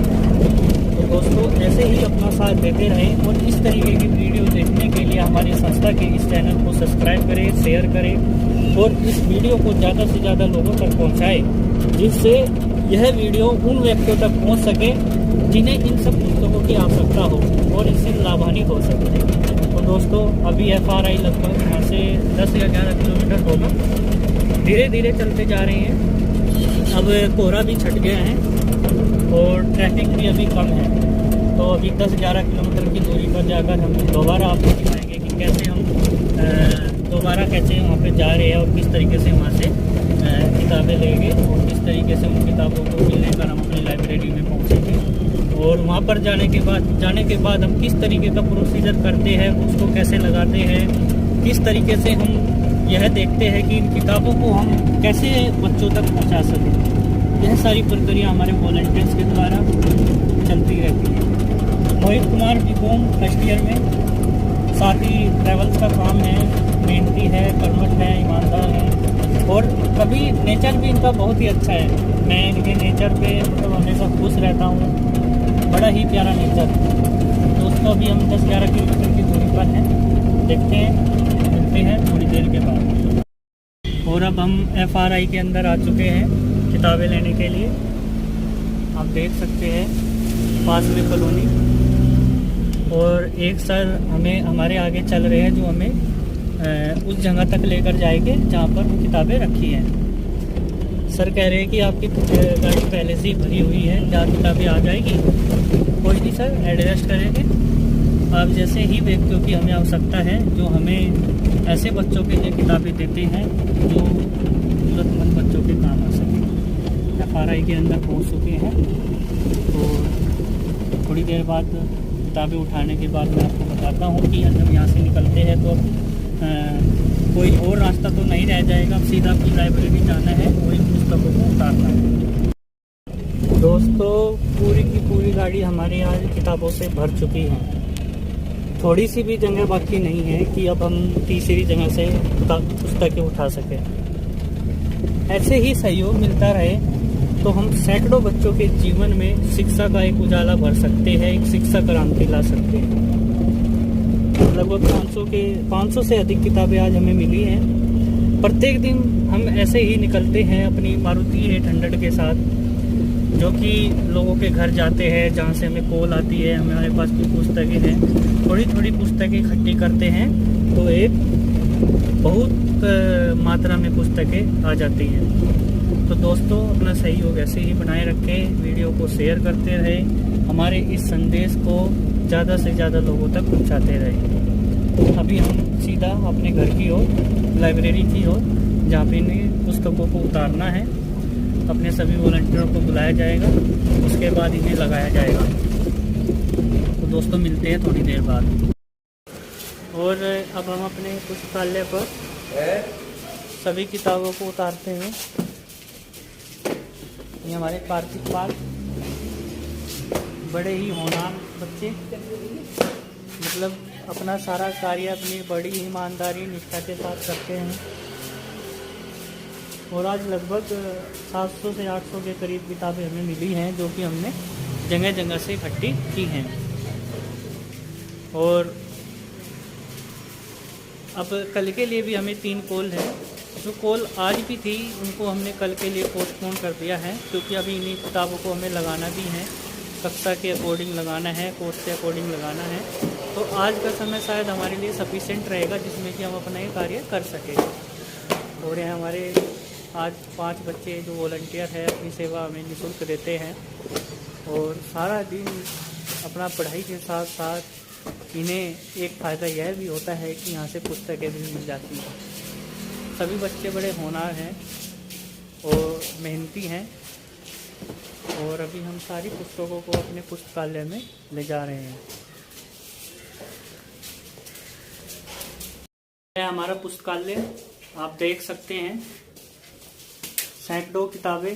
तो दोस्तों, ऐसे ही अपना साथ देते रहें और इस तरीके की वीडियो देखने के लिए हमारी संस्था के इस चैनल को सब्सक्राइब करें, शेयर करें और इस वीडियो को ज़्यादा से ज़्यादा लोगों तक पहुँचाएँ, जिससे यह वीडियो उन व्यक्तियों तक पहुँच सके जिन्हें इन सब पुस्तकों की आवश्यकता हो और इससे लाभान्वित हो सके। तो दोस्तों, अभी FRI लगभग यहाँ से 10 या 11 किलोमीटर होगा। धीरे धीरे चलते जा रहे हैं। अब कोहरा भी छट गया है और ट्रैफिक भी अभी कम है। तो अभी 10-11 किलोमीटर की दूरी पर जाकर हम दोबारा आपको दिखाएंगे कि कैसे हम दोबारा कैसे वहाँ पे जा रहे हैं और किस तरीके से वहाँ से किताबें लेंगे और किस तरीके से उन किताबों को भी लेकर हम अपनी लाइब्रेरी में पहुँचेंगे। और वहाँ पर जाने के बाद हम किस तरीके का प्रोसीजर करते हैं, उसको कैसे लगाते हैं, किस तरीके से हम यह देखते हैं कि इन किताबों को हम कैसे बच्चों तक पहुँचा सकें। यह सारी प्रक्रिया हमारे वॉलंटियर्स के द्वारा चलती रहती है। Mohit Kumar B.Com first year में, साथ ही ट्रैवल्स का काम है, मेहनती है, कर्मठ है, ईमानदार है और कभी नेचर भी इनका बहुत ही अच्छा है। मैं इनके नेचर पे मतलब हमेशा खुश रहता हूँ, बड़ा ही प्यारा नेचर। दोस्तों, अभी हम 10-11 किलोमीटर की दूरी पर हैं, देखते हैं, मिलते हैं थोड़ी देर के बाद। और अब हम FRI के अंदर आ चुके हैं किताबें लेने के लिए। आप देख सकते हैं पास में कॉलोनी, और एक सर हमें हमारे आगे चल रहे हैं, जो हमें उस जगह तक लेकर जाएंगे जहाँ पर किताबें रखी हैं। सर कह रहे हैं कि आपकी गाड़ी पहले से ही भरी हुई है, जहाँ किताबें आ जाएगी। कोई नहीं सर, एडजस्ट करेंगे। आप जैसे ही व्यक्तियों की हमें आवश्यकता है, जो हमें ऐसे बच्चों के लिए किताबें देते हैं जो ज़रूरतमंद बच्चों के काम आ सके। FRI के अंदर पहुंच चुके हैं, तो थोड़ी देर बाद किताबें उठाने के बाद मैं आपको बताता हूं कि जब यहाँ से निकलते हैं तो अब कोई और रास्ता तो नहीं रह जाएगा। अब सीधा अपनी लाइब्रेरी जाना है और इन पुस्तकों को उतारना है। दोस्तों, पूरी की पूरी गाड़ी हमारे यहाँ किताबों से भर चुकी है। थोड़ी सी भी जगह बाकी नहीं है कि अब हम तीसरी जगह से पुस्तकें उठा सकें। ऐसे ही सहयोग मिलता रहे तो हम सैकड़ों बच्चों के जीवन में शिक्षा का एक उजाला भर सकते हैं, एक शिक्षा क्रांति ला सकते हैं। लगभग 500 से अधिक किताबें आज हमें मिली हैं। प्रत्येक दिन हम ऐसे ही निकलते हैं अपनी मारुति 800 के साथ, जो कि लोगों के घर जाते हैं, जहाँ से हमें कॉल आती है हमारे पास भी पुस्तकें हैं। थोड़ी थोड़ी पुस्तकें इकट्ठी करते हैं तो एक बहुत मात्रा में पुस्तकें आ जाती हैं। तो दोस्तों, अपना सहयोग ऐसे ही बनाए रखें, वीडियो को शेयर करते रहें, हमारे इस संदेश को ज़्यादा से ज़्यादा लोगों तक पहुँचाते रहें। अभी हम सीधा अपने घर की ओर, लाइब्रेरी की ओर, जहाँ पे इन्हें पुस्तकों को उतारना है, अपने सभी वॉलंटियरों को बुलाया जाएगा, उसके बाद इन्हें लगाया जाएगा। तो दोस्तों, मिलते हैं थोड़ी देर बाद। और अब हम अपने पुस्तकालय पर सभी किताबों को उतारते हैं। ये हमारे कार्तिक पाल बड़े ही होनहार बच्चे, मतलब अपना सारा कार्य अपनी बड़ी ईमानदारी निष्ठा के साथ करते हैं। और आज लगभग 700 से 800 के करीब किताबें हमें मिली हैं, जो कि हमने जगह जगह से इकट्ठी की हैं। और अब कल के लिए भी हमें 3 कॉल है। जो कॉल आज भी थी उनको हमने कल के लिए पोस्टपोन कर दिया है, क्योंकि अभी इन्हीं किताबों को हमें लगाना भी है, कक्षा के अकॉर्डिंग लगाना है, कोर्स के अकॉर्डिंग लगाना है। तो आज का समय शायद हमारे लिए सफिशिएंट रहेगा, जिसमें कि हम अपना ये कार्य कर सकें। और यहाँ हमारे आज 5 बच्चे जो वॉलंटियर है अपनी सेवा हमें निःशुल्क देते हैं, और सारा दिन अपना पढ़ाई के साथ साथ इन्हें एक फ़ायदा यह भी होता है कि यहाँ से पुस्तकें भी मिल जाती हैं। सभी बच्चे बड़े होनहार हैं और मेहनती हैं, और अभी हम सारी पुस्तकों को अपने पुस्तकालय में ले जा रहे हैं। हमारा पुस्तकालय आप देख सकते हैं, सैकड़ों किताबें,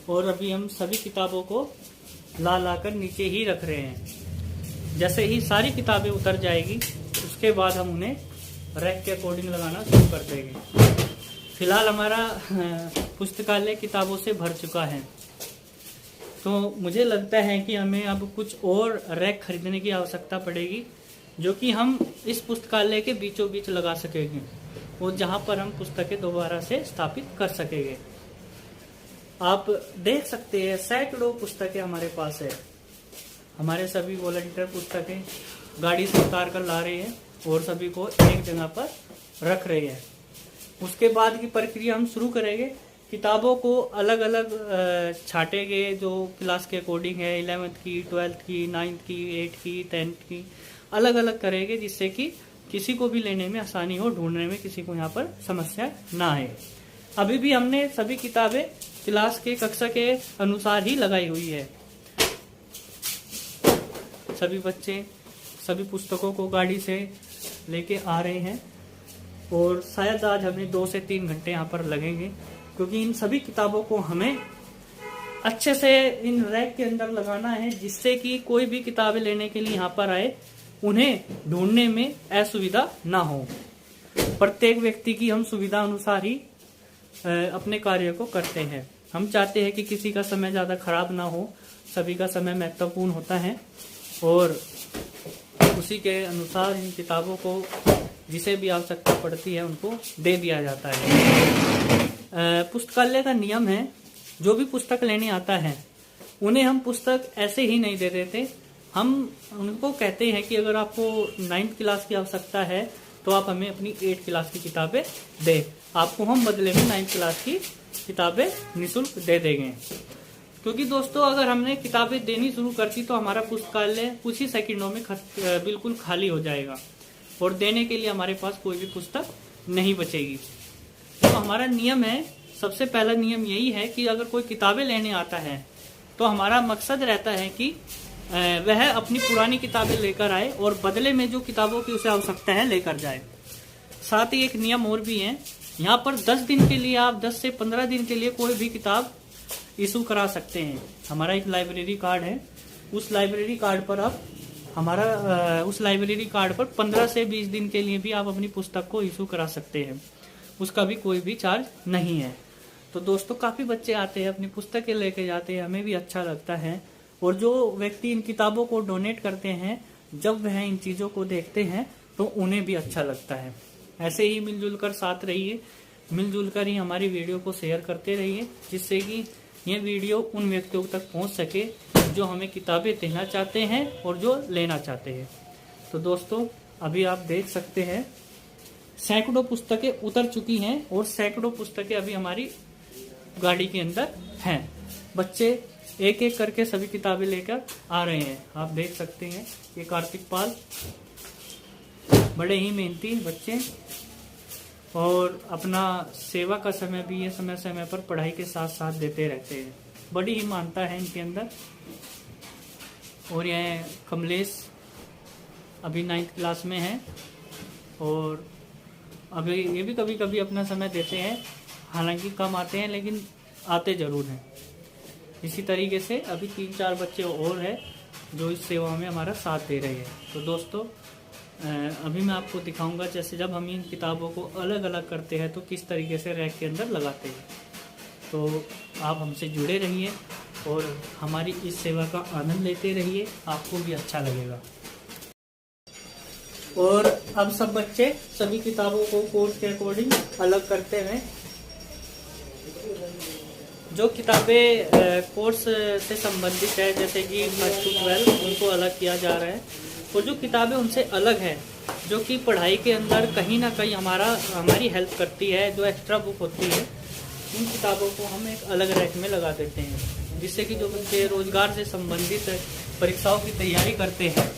और अभी हम सभी किताबों को ला कर नीचे ही रख रहे हैं। जैसे ही सारी किताबें उतर जाएगी उसके बाद हम उन्हें रैक के अकॉर्डिंग लगाना शुरू कर देंगे। फिलहाल हमारा पुस्तकालय किताबों से भर चुका है, तो मुझे लगता है कि हमें अब कुछ और रैक खरीदने की आवश्यकता पड़ेगी, जो कि हम इस पुस्तकालय के बीचों बीच लगा सकेंगे, और जहां पर हम पुस्तकें दोबारा से स्थापित कर सकेंगे। आप देख सकते हैं सैकड़ों पुस्तकें हमारे पास है। हमारे सभी वॉलंटियर पुस्तकें गाड़ी से उतार कर ला रहे हैं और सभी को एक जगह पर रख रहे हैं। उसके बाद की प्रक्रिया हम शुरू करेंगे। किताबों को अलग अलग छाटेंगे, जो क्लास के अकॉर्डिंग है, 11th की, 12th की, 9th की, 8th की, 10th की, अलग अलग करेंगे, जिससे कि किसी को भी लेने में आसानी हो, ढूंढने में किसी को यहाँ पर समस्या ना आए। अभी भी हमने सभी किताबें क्लास के, कक्षा के अनुसार ही लगाई हुई है। सभी बच्चे सभी पुस्तकों को गाड़ी से लेके आ रहे हैं, और शायद आज हमें 2 से 3 घंटे यहाँ पर लगेंगे, क्योंकि इन सभी किताबों को हमें अच्छे से इन रैक के अंदर लगाना है, जिससे कि कोई भी किताबें लेने के लिए यहाँ पर आए उन्हें ढूंढने में असुविधा ना हो। प्रत्येक व्यक्ति की हम सुविधा अनुसार ही अपने कार्य को करते हैं। हम चाहते हैं कि किसी का समय ज़्यादा खराब ना हो, सभी का समय महत्वपूर्ण होता है, और उसी के अनुसार इन किताबों को जिसे भी आवश्यकता पड़ती है उनको दे दिया जाता है। पुस्तकालय का नियम है, जो भी पुस्तक लेने आता है उन्हें हम पुस्तक ऐसे ही नहीं दे देते। हम उनको कहते हैं कि अगर आपको 9th क्लास की आवश्यकता है तो आप हमें अपनी 8th क्लास की किताबें दें, आपको हम बदले में 9th क्लास की किताबें निःशुल्क दे देंगे। क्योंकि दोस्तों अगर हमने किताबें देनी शुरू कर दी तो हमारा पुस्तकालय कुछ ही सेकंडों में बिल्कुल खाली हो जाएगा और देने के लिए हमारे पास कोई भी पुस्तक नहीं बचेगी। तो हमारा नियम है, सबसे पहला नियम यही है कि अगर कोई किताबें लेने आता है तो हमारा मकसद रहता है कि वह अपनी पुरानी किताबें लेकर आए और बदले में जो किताबों की उसे आवश्यकता है लेकर जाए। साथ ही एक नियम और भी है, यहाँ पर 10 दिन के लिए आप 10 से 15 दिन के लिए कोई भी किताब इशू करा सकते हैं। हमारा एक लाइब्रेरी कार्ड है, उस लाइब्रेरी कार्ड पर आप उस लाइब्रेरी कार्ड पर 15 से 20 दिन के लिए भी आप अपनी पुस्तक को इशू करा सकते हैं, उसका भी कोई भी चार्ज नहीं है। तो दोस्तों काफ़ी बच्चे आते हैं, अपनी पुस्तकें लेके जाते हैं, हमें भी अच्छा लगता है। और जो व्यक्ति इन किताबों को डोनेट करते हैं, जब वह इन चीज़ों को देखते हैं तो उन्हें भी अच्छा लगता है। ऐसे ही मिलजुल कर साथ रहिए, मिलजुल कर ही हमारी वीडियो को शेयर करते रहिए, जिससे कि ये वीडियो उन व्यक्तियों तक पहुंच सके जो हमें किताबें देना चाहते हैं और जो लेना चाहते हैं। तो दोस्तों अभी आप देख सकते हैं सैकड़ों पुस्तकें उतर चुकी हैं और सैकड़ों पुस्तकें अभी हमारी गाड़ी के अंदर हैं। बच्चे एक एक करके सभी किताबें लेकर आ रहे हैं। आप देख सकते हैं ये कार्तिक पाल बड़े ही मेहनती बच्चे और अपना सेवा का समय भी ये समय समय पर पढ़ाई के साथ साथ देते रहते हैं। बड़ी ही मानता है इनके अंदर। और यह कमलेश अभी 9th क्लास में है और अभी ये भी कभी कभी अपना समय देते हैं, हालांकि कम आते हैं लेकिन आते जरूर हैं। इसी तरीके से अभी 3-4 बच्चे और हैं जो इस सेवा में हमारा साथ दे रहे हैं। तो दोस्तों अभी मैं आपको दिखाऊंगा जैसे जब हम इन किताबों को अलग अलग करते हैं तो किस तरीके से रैक के अंदर लगाते हैं। तो आप हमसे जुड़े रहिए और हमारी इस सेवा का आनंद लेते रहिए, आपको भी अच्छा लगेगा। और अब सब बच्चे सभी किताबों को कोर्स के अकॉर्डिंग अलग करते हैं। जो किताबें कोर्स से संबंधित है जैसे कि 1 to 12 उनको अलग किया जा रहा है। और जो किताबें उनसे अलग है, जो कि पढ़ाई के अंदर कहीं ना कहीं हमारी हेल्प करती है, जो एक्स्ट्रा बुक होती है, उन किताबों को हम एक अलग रैक में लगा देते हैं, जिससे कि जो बच्चे रोजगार से संबंधित परीक्षाओं की तैयारी करते हैं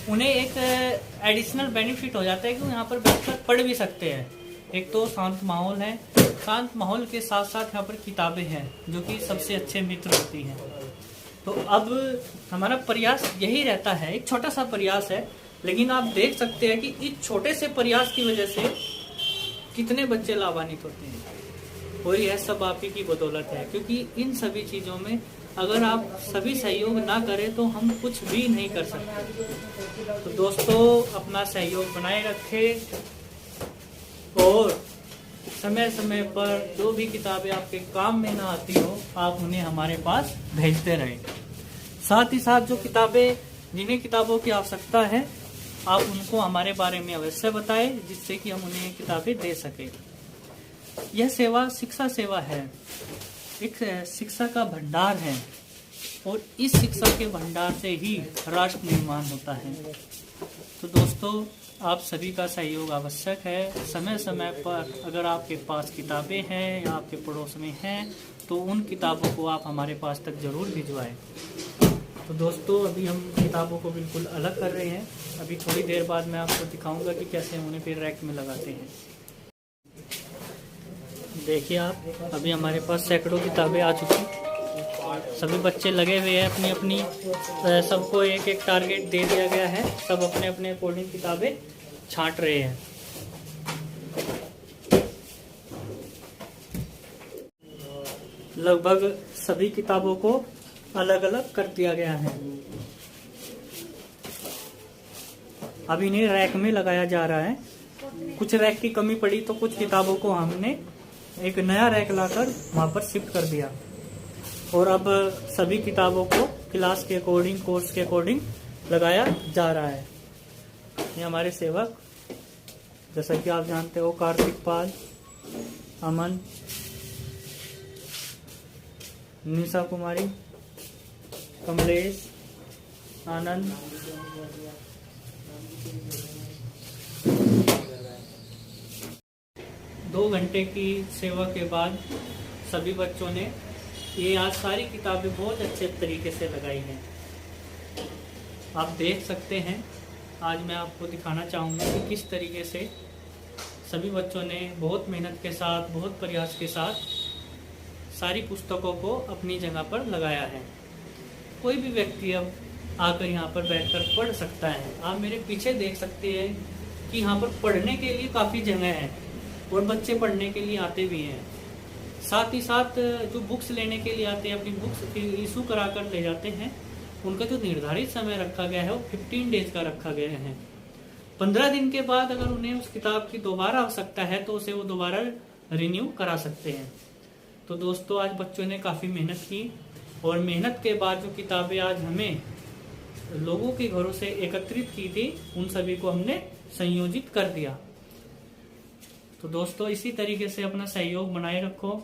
उन्हें एक एडिशनल बेनिफिट हो जाता है कि वो यहाँ पर बैठकर पढ़ भी सकते हैं। एक तो शांत माहौल है, शांत माहौल के साथ साथ यहाँ पर किताबें हैं जो कि सबसे अच्छे मित्र होती हैं। तो अब हमारा प्रयास यही रहता है, एक छोटा सा प्रयास है, लेकिन आप देख सकते हैं कि इस छोटे से प्रयास की वजह से कितने बच्चे लाभान्वित होते हैं। और यह सब आप ही की बदौलत है, क्योंकि इन सभी चीज़ों में अगर आप सभी सहयोग ना करें तो हम कुछ भी नहीं कर सकते। तो दोस्तों अपना सहयोग बनाए रखें और समय समय पर जो भी किताबें आपके काम में ना आती हो आप उन्हें हमारे पास भेजते रहें। साथ ही साथ जो किताबें जिन्हें किताबों की आवश्यकता है आप उनको हमारे बारे में अवश्य बताएं, जिससे कि हम उन्हें किताबें दे सकें। यह सेवा शिक्षा सेवा है, एक शिक्षा का भंडार है और इस शिक्षा के भंडार से ही राष्ट्र निर्माण होता है। तो दोस्तों आप सभी का सहयोग आवश्यक है। समय समय पर अगर आपके पास किताबें हैं या आपके पड़ोस में हैं तो उन किताबों को आप हमारे पास तक जरूर भिजवाएं। तो दोस्तों अभी हम किताबों को बिल्कुल अलग कर रहे हैं। अभी थोड़ी देर बाद मैं आपको दिखाऊंगा कि कैसे हम उन्हें फिर रैक में लगाते हैं। देखिए आप, अभी हमारे पास सैकड़ों किताबें आ चुकी हैं। सभी बच्चे लगे हुए हैं अपनी अपनी, सबको एक एक टारगेट दे दिया गया है, सब अपने अपने अकॉर्डिंग किताबें छांट रहे हैं। लगभग सभी किताबों को अलग अलग कर दिया गया है। अब इन्हें रैक में लगाया जा रहा है। कुछ रैक की कमी पड़ी तो कुछ किताबों को हमने एक नया रैक लाकर वहां पर शिफ्ट कर दिया और अब सभी किताबों को क्लास के अकॉर्डिंग, कोर्स के अकॉर्डिंग लगाया जा रहा है। ये हमारे सेवक जैसा कि आप जानते हो कार्तिक पाल, अमन, निशा कुमारी, कमलेश, आनंद, दो घंटे की सेवा के बाद सभी बच्चों ने ये आज सारी किताबें बहुत अच्छे तरीके से लगाई हैं, आप देख सकते हैं। आज मैं आपको दिखाना चाहूँगा कि किस तरीके से सभी बच्चों ने बहुत मेहनत के साथ, बहुत प्रयास के साथ सारी पुस्तकों को अपनी जगह पर लगाया है। कोई भी व्यक्ति अब आकर यहाँ पर बैठकर पढ़ सकता है। आप मेरे पीछे देख सकते हैं कि यहाँ पर पढ़ने के लिए काफ़ी जगह है और बच्चे पढ़ने के लिए आते भी हैं। साथ ही साथ जो बुक्स लेने के लिए आते हैं, अपनी बुक्स इशू करा कर ले जाते हैं, उनका जो निर्धारित समय रखा गया है वो 15 डेज का रखा गया है। 15 दिन के बाद अगर उन्हें उस किताब की दोबारा आवश्यकता है तो उसे वो दोबारा रिन्यू करा सकते हैं। तो दोस्तों, आज बच्चों ने काफ़ी मेहनत की और मेहनत के बाद जो किताबें आज हमें लोगों के घरों से एकत्रित की थी, उन सभी को हमने संयोजित कर दिया। तो दोस्तों, इसी तरीके से अपना सहयोग बनाए रखो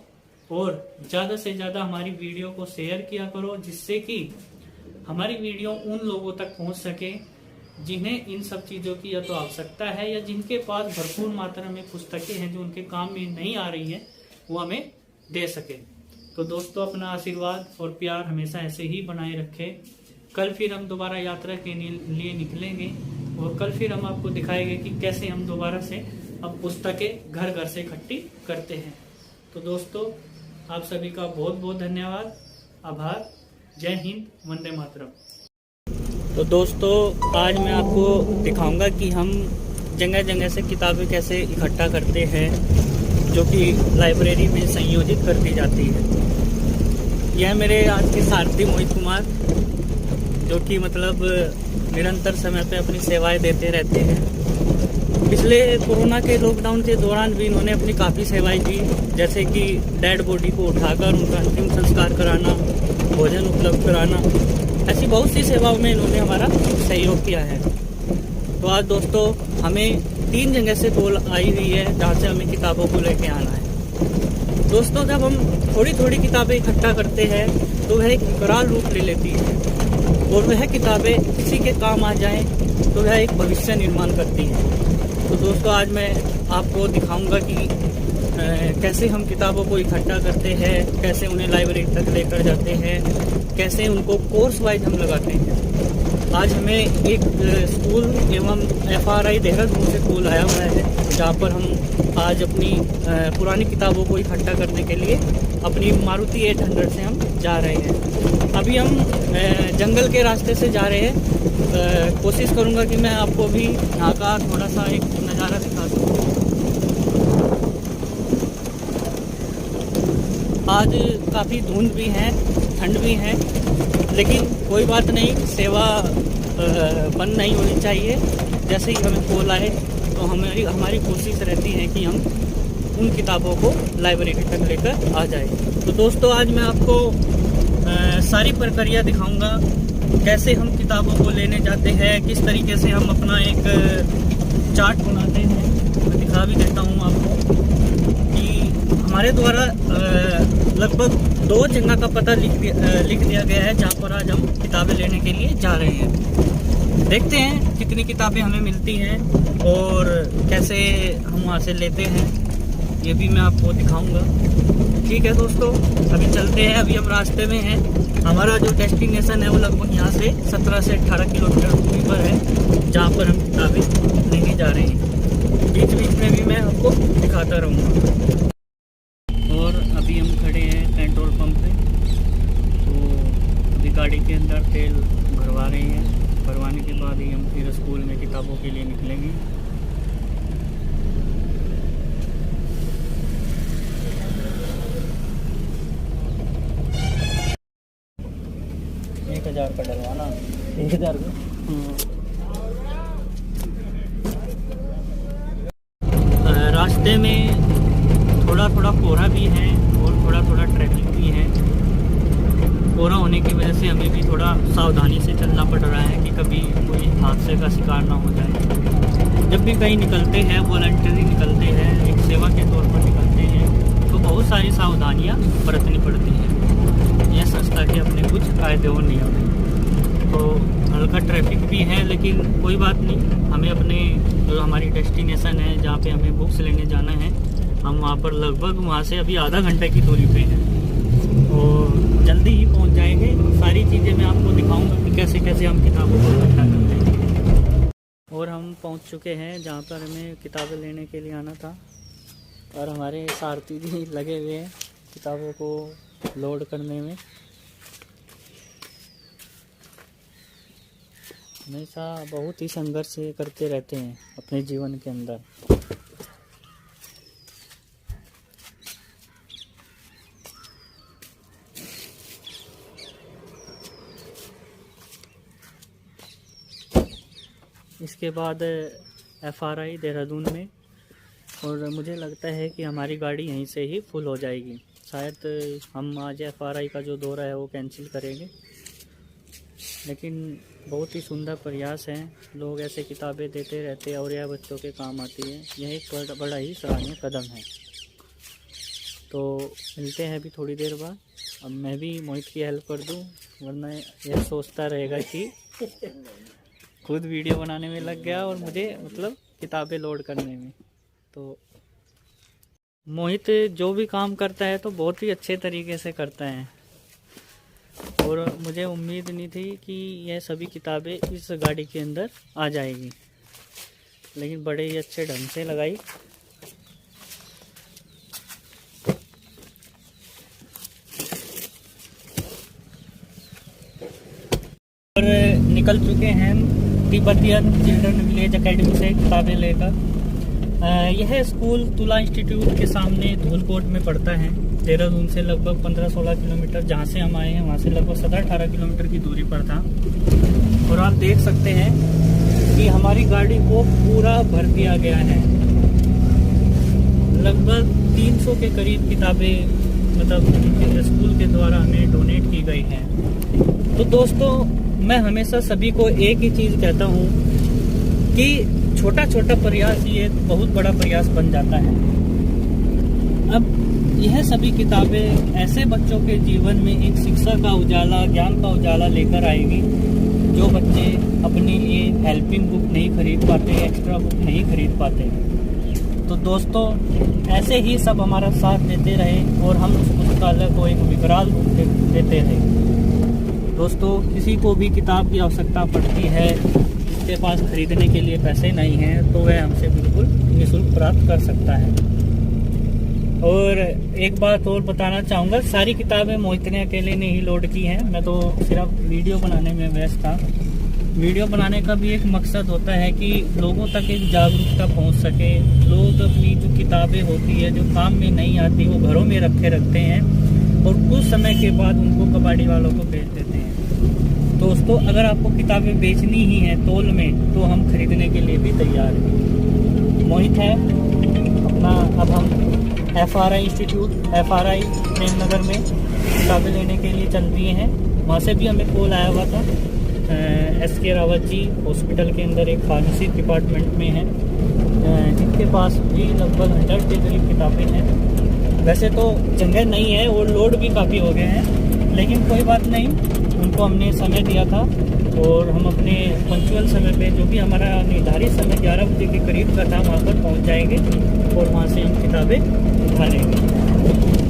और ज़्यादा से ज़्यादा हमारी वीडियो को शेयर किया करो, जिससे कि हमारी वीडियो उन लोगों तक पहुंच सके जिन्हें इन सब चीज़ों की या तो आवश्यकता है या जिनके पास भरपूर मात्रा में पुस्तकें हैं जो उनके काम में नहीं आ रही हैं, वो हमें दे सके। तो दोस्तों, अपना आशीर्वाद और प्यार हमेशा ऐसे ही बनाए रखें। कल फिर हम दोबारा यात्रा के लिए निकलेंगे और कल फिर हम आपको दिखाएंगे कि कैसे हम दोबारा से अब पुस्तकें घर घर से इकट्ठी करते हैं। तो दोस्तों, आप सभी का बहुत बहुत धन्यवाद, आभार। जय हिंद, वंदे मातरम। तो दोस्तों, आज मैं आपको दिखाऊंगा कि हम जगह जगह से किताबें कैसे इकट्ठा करते हैं, जो कि लाइब्रेरी में संयोजित कर दी जाती है। यह मेरे आज के सारथी मोहित कुमार, जो कि मतलब निरंतर समय पे अपनी सेवाएं देते रहते हैं। पिछले कोरोना के लॉकडाउन के दौरान भी इन्होंने अपनी काफ़ी सेवाएं की, जैसे कि डेड बॉडी को उठाकर उनका अंतिम संस्कार कराना, भोजन उपलब्ध कराना, ऐसी बहुत सी सेवाओं में इन्होंने हमारा सहयोग किया है। तो आज दोस्तों, हमें 3 जगह से कॉल आई हुई है जहाँ से हमें किताबों को लेके आना है। दोस्तों, जब हम थोड़ी थोड़ी किताबें इकट्ठा करते हैं तो वह एक विकराल रूप ले लेती है और वह किताबें किसी के काम आ जाएं तो वह एक भविष्य निर्माण करती है। तो दोस्तों, आज मैं आपको दिखाऊंगा कि कैसे हम किताबों को इकट्ठा करते हैं, कैसे उन्हें लाइब्रेरी तक लेकर जाते हैं, कैसे उनको कोर्स वाइज हम लगाते हैं। आज हमें एक स्कूल एवं FRI देहरादून से कॉल आया हुआ है, जहाँ पर हम आज अपनी पुरानी किताबों को इकट्ठा करने के लिए अपनी मारुति 800 से हम जा रहे हैं। अभी हम जंगल के रास्ते से जा रहे हैं। कोशिश करूँगा कि मैं आपको भी यहाँ का थोड़ा सा एक नज़ारा दिखा सकूँ। आज काफ़ी धुंध भी है, ठंड भी है, लेकिन कोई बात नहीं, सेवा बंद नहीं होनी चाहिए। जैसे ही हमें कॉल आए तो हमारी कोशिश रहती है कि हम उन किताबों को लाइब्रेरी तक लेकर आ जाए। तो दोस्तों, आज मैं आपको सारी प्रक्रिया दिखाऊंगा, कैसे हम किताबों को लेने जाते हैं, किस तरीके से हम अपना एक चार्ट बनाते हैं। मैं दिखा भी देता हूँ आपको कि हमारे द्वारा लगभग 2 जगह का पता लिख दिया गया है जहाँ पर आज हम किताबें लेने के लिए जा रहे हैं। देखते हैं कितनी किताबें हमें मिलती हैं और कैसे हम वहाँ से लेते हैं, ये भी मैं आपको दिखाऊंगा। ठीक है दोस्तों, अभी चलते हैं। अभी हम रास्ते में हैं। हमारा जो डेस्टिनेशन है वो लगभग यहाँ से 17 से 18 किलोमीटर दूरी पर है, जहाँ पर हम किताबें लेने जा रहे हैं। बीच बीच में भी मैं आपको दिखाता रहूँगा। और अभी हम खड़े हैं पेट्रोल पंप पे, तो अभी गाड़ी के अंदर तेल भरवा रहे हैं। भरवाने के बाद ही हम फिर स्कूल में किताबों के लिए निकलेंगे। $1000 का डलवाना, 1000 का। रास्ते में थोड़ा थोड़ा कोहरा भी है और थोड़ा थोड़ा ट्रैफिक भी है। कोहरा होने की वजह से हमें भी थोड़ा सावधानी से चलना पड़ रहा है कि कभी कोई हादसे का शिकार ना हो जाए। जब भी कहीं निकलते हैं, वॉलंटरी निकलते हैं, एक सेवा के तौर पर निकलते हैं, तो बहुत सारी सावधानियां बरतनी पड़ती हैं। यह संस्था के अपने कुछ कायदे और नियम हैं। तो हल्का ट्रैफिक भी है, लेकिन कोई बात नहीं, हमें अपने जो हमारी डेस्टिनेशन है, जहाँ पे हमें बुक्स लेने जाना है, हम वहाँ पर लगभग वहाँ से अभी आधा घंटे की दूरी पे हैं। और जल्दी ही पहुंच जाएंगे। सारी चीज़ें मैं आपको दिखाऊंगा कि कैसे कैसे हम किताबों को इकट्ठा करते हैं। और हम पहुंच चुके हैं जहां पर हमें किताबें लेने के लिए आना था, और हमारे सारथी जी लगे हुए हैं किताबों को लोड करने में। हमेशा बहुत ही संघर्ष करते रहते हैं अपने जीवन के अंदर। इसके बाद FRI देहरादून में, और मुझे लगता है कि हमारी गाड़ी यहीं से ही फुल हो जाएगी। शायद हम आज FRI का जो दौरा है वो कैंसिल करेंगे, लेकिन बहुत ही सुंदर प्रयास है। लोग ऐसे किताबें देते रहते हैं और यह बच्चों के काम आती है। यह एक बड़ा ही सराहनीय कदम है। तो मिलते हैं अभी थोड़ी देर बाद। अब मैं भी मोहित की हेल्प कर दूं, वरना यह सोचता रहेगा कि खुद वीडियो बनाने में लग गया और मुझे मतलब किताबें लोड करने में। तो मोहित जो भी काम करता है तो बहुत ही अच्छे तरीके से करता है, और मुझे उम्मीद नहीं थी कि यह सभी किताबें इस गाड़ी के अंदर आ जाएगी, लेकिन बड़े ही अच्छे ढंग से लगाई। और निकल चुके हैं तिब्बतियन चिल्ड्रन विलेज एकेडमी से किताबें लेकर। यह स्कूल तुला इंस्टीट्यूट के सामने धूलकोट में पड़ता है। देहरादून से लगभग 15-16 किलोमीटर, जहाँ से हम आए हैं वहाँ से लगभग 17-18 किलोमीटर की दूरी पर था। और आप देख सकते हैं कि हमारी गाड़ी को पूरा भर दिया गया है। लगभग 300 के करीब किताबें मतलब स्कूल के द्वारा हमें डोनेट की गई हैं। तो दोस्तों, मैं हमेशा सभी को एक ही चीज़ कहता हूँ कि छोटा छोटा प्रयास ये बहुत बड़ा प्रयास बन जाता है। अब यह सभी किताबें ऐसे बच्चों के जीवन में एक शिक्षा का उजाला, ज्ञान का उजाला लेकर आएगी। जो बच्चे अपने लिए हेल्पिंग बुक नहीं खरीद पाते, एक्स्ट्रा बुक नहीं खरीद पाते। तो दोस्तों, ऐसे ही सब हमारा साथ देते रहे और हम उस पुस्तकालय को एक विकराल रूप देते रहे। दोस्तों, किसी को भी किताब की आवश्यकता पड़ती है, जिसके पास खरीदने के लिए पैसे नहीं हैं, तो वह हमसे बिल्कुल निःशुल्क प्राप्त कर सकता है। और एक बात और बताना चाहूँगा, सारी किताबें मोहित ने अकेले ने ही लोड की हैं। मैं तो सिर्फ वीडियो बनाने में व्यस्त था। वीडियो बनाने का भी एक मकसद होता है कि लोगों तक एक जागरूकता पहुँच सके। लोग अपनी जो किताबें होती है, जो काम में नहीं आती, वो घरों में रखते हैं और कुछ समय के बाद उनको कबाड़ी वालों को बेच देते हैं। दोस्तों, अगर आपको किताबें बेचनी ही हैं तौल में, तो हम खरीदने के लिए भी तैयार हैं। मोहित है अपना। अब हम FRI इंस्टीट्यूट, FRI प्रेमनगर में किताबें लेने के लिए चल दिए हैं। वहाँ से भी हमें कॉल आया हुआ था। SK रावत जी हॉस्पिटल के अंदर एक फार्मेसी डिपार्टमेंट में हैं, जिनके पास भी लगभग 100 के करीब किताबें हैं। वैसे तो जगह नहीं है और लोड भी काफ़ी हो गए हैं, लेकिन कोई बात नहीं। उनको हमने समय दिया था और हम अपने पंक्चुअल समय पे, जो भी हमारा निर्धारित समय 11 बजे के करीब का था, वहाँ पर पहुँच जाएंगे और वहाँ से हम किताबें उठा लेंगे।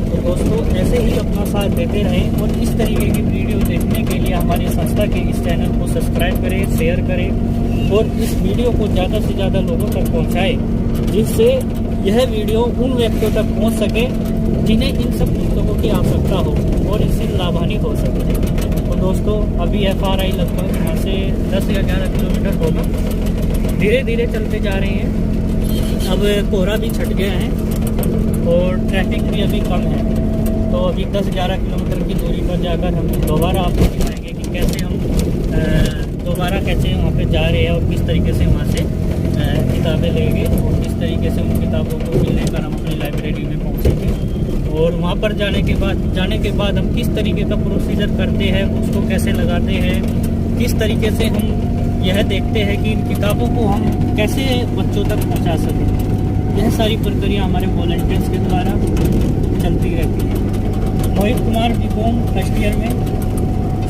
तो दोस्तों, ऐसे ही अपना साथ देते रहें और इस तरीके की वीडियो देखने के लिए हमारी संस्था के इस चैनल को सब्सक्राइब करें, शेयर करें और इस वीडियो को ज़्यादा से ज़्यादा लोगों तक पहुँचाएँ, जिससे यह वीडियो उन व्यक्तियों तक पहुँच सके जिन्हें इन सब पुस्तकों की आवश्यकता हो और इससे लाभान्वित हो सके। तो दोस्तों, अभी FRI लगभग यहाँ से 10 या 11 किलोमीटर होगा। धीरे धीरे चलते जा रहे हैं। अब कोहरा भी छट गया है और ट्रैफिक भी अभी कम है। तो अभी 10-11 किलोमीटर की दूरी पर जाकर हम दोबारा आपको दिखाएंगे कि कैसे हम दोबारा कैसे वहाँ पे जा रहे हैं और किस तरीके से वहाँ से किताबें लेंगे और किस तरीके से उन किताबों को भी लेकर हम अपनी लाइब्रेरी में पहुँचेंगे। और वहाँ पर जाने के बाद हम किस तरीके का प्रोसीजर करते हैं, उसको कैसे लगाते हैं, किस तरीके से हम यह देखते हैं कि इन किताबों को हम कैसे बच्चों तक पहुँचा सकें। यह सारी प्रक्रिया हमारे वॉलंटियर्स के द्वारा चलती रहती है। Mohit Kumar B.Com first year में,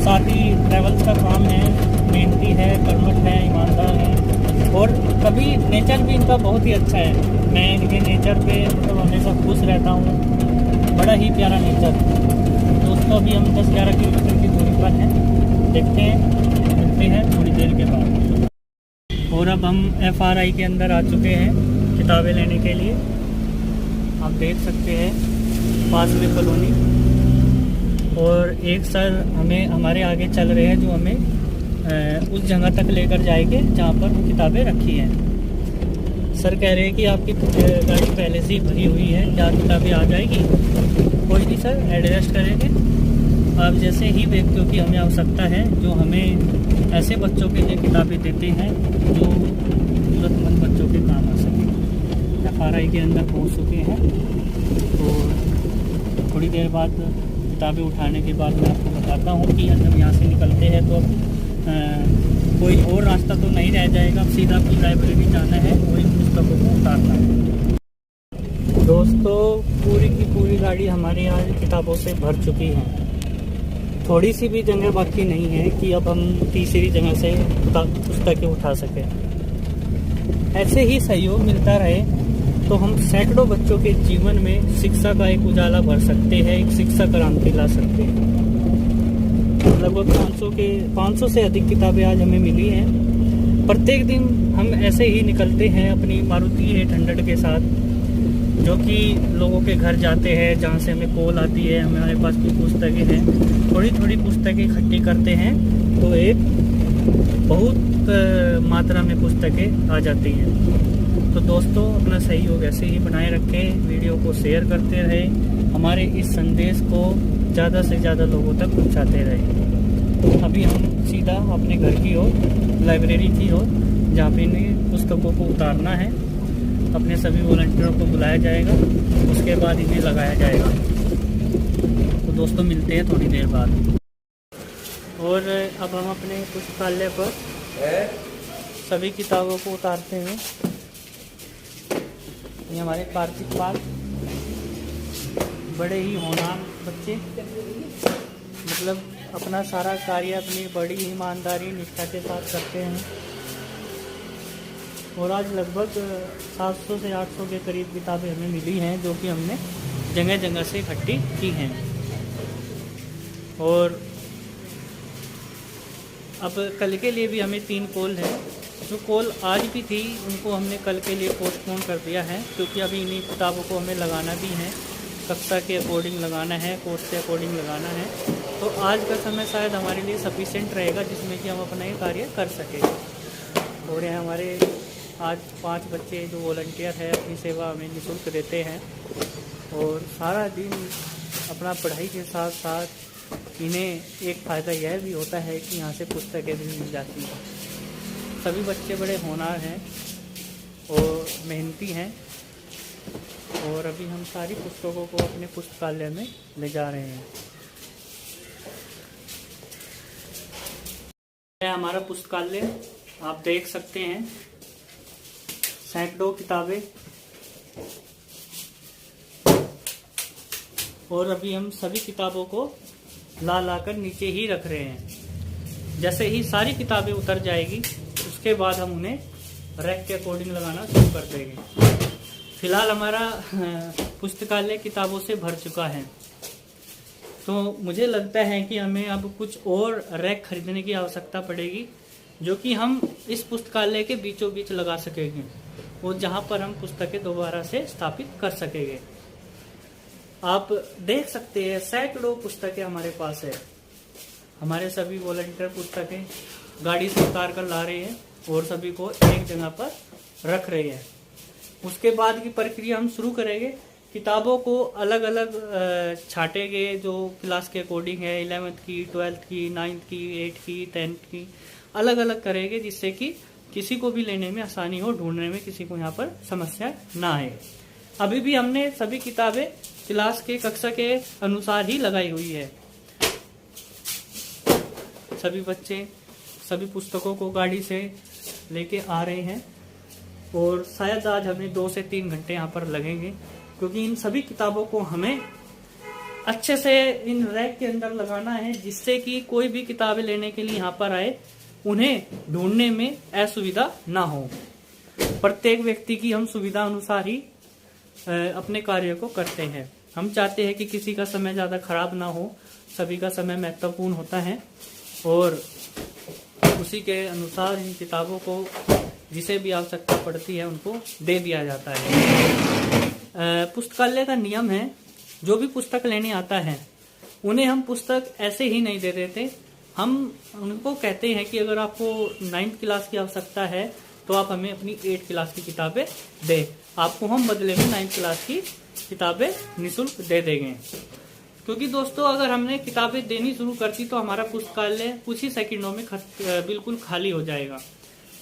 साथ ही ट्रैवल्स का काम है, मेहनती है, कर्मठ है, ईमानदार है और कभी नेचर भी इनका बहुत ही अच्छा है। मैं इनके नेचर पे मतलब हमेशा खुश रहता हूँ। बड़ा ही प्यारा नेचर। दोस्तों, दोस्तों अभी हम 10-11 किलोमीटर की दूरी पर हैं, देखते हैं, मिलते हैं थोड़ी देर के बाद। और अब हम FRI के अंदर आ चुके हैं किताबें लेने के लिए। आप देख सकते हैं पास में कॉलोनी, और एक सर हमें हमारे आगे चल रहे हैं जो हमें उस जगह तक लेकर जाएंगे जहाँ पर वो किताबें रखी हैं। सर कह रहे हैं कि आपकी गाड़ी पहले से ही भरी हुई है, क्या किताबें आ जाएगी? कोई नहीं सर, एडजस्ट करेंगे। आप जैसे ही व्यक्तियों की हमें आवश्यकता है जो हमें ऐसे बच्चों के लिए किताबें देते हैं जो ज़रूरतमंद बच्चों के काम आ सके। FRI के अंदर पहुंच चुके हैं, तो थोड़ी देर बाद किताबें उठाने के बाद मैं आपको बताता हूँ कि जब यहाँ से निकलते हैं तो कोई और रास्ता तो नहीं रह जाएगा, अब सीधा अपनी लाइब्रेरी जाना है, वही पुस्तकों को उतारना है। दोस्तों पूरी की पूरी गाड़ी हमारे यहाँ किताबों से भर चुकी है, थोड़ी सी भी जगह बाकी नहीं है कि अब हम तीसरी जगह से पुस्तकें उठा सकें। ऐसे ही सहयोग मिलता रहे तो हम सैकड़ों बच्चों के जीवन में शिक्षा का एक उजाला भर सकते हैं, एक शिक्षा क्रांति ला सकते हैं। लगभग 500 से अधिक किताबें आज हमें मिली हैं। प्रत्येक दिन हम ऐसे ही निकलते हैं अपनी मारुति 800 के साथ, जो कि लोगों के घर जाते हैं, जहाँ से हमें कॉल आती है हमारे पास कुछ पुस्तकें हैं, थोड़ी थोड़ी पुस्तकें इकट्ठी करते हैं तो एक बहुत मात्रा में पुस्तकें आ जाती हैं। तो दोस्तों अपना सहयोग ऐसे ही बनाए रखें, वीडियो को शेयर करते रहें, हमारे इस संदेश को ज़्यादा से ज़्यादा लोगों तक पहुँचाते रहें। अभी हम सीधा अपने घर की ओर, लाइब्रेरी की ओर, जहाँ पे इन्हें पुस्तकों को उतारना है, अपने सभी वॉलंटियरों को बुलाया जाएगा, उसके बाद इन्हें लगाया जाएगा। तो दोस्तों मिलते हैं थोड़ी देर बाद। और अब हम अपने पुस्तकालय पर सभी किताबों को उतारते हैं। ये हमारे कार्तिक पाल बड़े ही होनहार बच्चे, मतलब अपना सारा कार्य अपनी बड़ी ईमानदारी निष्ठा के साथ करते हैं। और आज लगभग 700 से 800 के करीब किताबें हमें मिली हैं, जो कि हमने जगह जगह से इकट्ठी की हैं। और अब कल के लिए भी हमें 3 कॉल हैं, जो कॉल आज भी थी उनको हमने कल के लिए पोस्टपोन कर दिया है, क्योंकि अभी इन्हीं किताबों को हमें लगाना भी है, कक्षा के अकॉर्डिंग लगाना है, कोर्स के अकॉर्डिंग लगाना है। तो आज का समय शायद हमारे लिए सफिशिएंट रहेगा जिसमें कि हम अपना ये कार्य कर सकें। और ये हमारे आज 5 बच्चे जो वॉलंटियर है अपनी सेवा हमें निःशुल्क देते हैं, और सारा दिन अपना पढ़ाई के साथ साथ इन्हें एक फ़ायदा यह भी होता है कि यहाँ से पुस्तकें भी मिल जाती हैं। सभी बच्चे बड़े होनहार हैं और मेहनती हैं, और अभी हम सारी पुस्तकों को अपने पुस्तकालय में ले जा रहे हैं। यह हमारा पुस्तकालय आप देख सकते हैं, सैकड़ों किताबें, और अभी हम सभी किताबों को ला कर नीचे ही रख रहे हैं। जैसे ही सारी किताबें उतर जाएगी उसके बाद हम उन्हें रैक के अकॉर्डिंग लगाना शुरू कर देंगे। फिलहाल हमारा पुस्तकालय किताबों से भर चुका है, तो मुझे लगता है कि हमें अब कुछ और रैक खरीदने की आवश्यकता पड़ेगी, जो कि हम इस पुस्तकालय के बीचों बीच लगा सकेंगे, और जहां पर हम पुस्तकें दोबारा से स्थापित कर सकेंगे। आप देख सकते हैं सैकड़ों पुस्तकें हमारे पास है। हमारे सभी वॉलंटियर पुस्तकें गाड़ी से उतार कर ला रहे हैं और सभी को एक जगह पर रख रहे हैं। उसके बाद की प्रक्रिया हम शुरू करेंगे। किताबों को अलग अलग छाटेंगे, जो क्लास के अकॉर्डिंग है, 11th की, 12th की, 9th की, 8th की, 10th की, अलग अलग करेंगे, जिससे कि किसी को भी लेने में आसानी हो, ढूंढने में किसी को यहाँ पर समस्या ना आए। अभी भी हमने सभी किताबें क्लास के कक्षा के अनुसार ही लगाई हुई है। सभी बच्चे सभी पुस्तकों को गाड़ी से लेके आ रहे हैं, और शायद आज हमें 2 से 3 घंटे यहाँ पर लगेंगे, क्योंकि इन सभी किताबों को हमें अच्छे से इन रैक के अंदर लगाना है, जिससे कि कोई भी किताबें लेने के लिए यहाँ पर आए उन्हें ढूंढने में असुविधा ना हो। प्रत्येक व्यक्ति की हम सुविधा अनुसार ही अपने कार्य को करते हैं। हम चाहते हैं कि किसी का समय ज़्यादा खराब ना हो, सभी का समय महत्वपूर्ण होता है और उसी के अनुसार इन किताबों को जिसे भी आवश्यकता पड़ती है उनको दे दिया जाता है। पुस्तकालय का नियम है, जो भी पुस्तक लेने आता है उन्हें हम पुस्तक ऐसे ही नहीं दे देते। हम उनको कहते हैं कि अगर आपको 9th क्लास की आवश्यकता है तो आप हमें अपनी 8th क्लास की किताबें दें, आपको हम बदले में 9th क्लास की किताबें निःशुल्क दे देंगे। क्योंकि दोस्तों अगर हमने किताबें देनी शुरू कर दी तो हमारा पुस्तकालय कुछ ही सेकंडों में बिल्कुल खाली हो जाएगा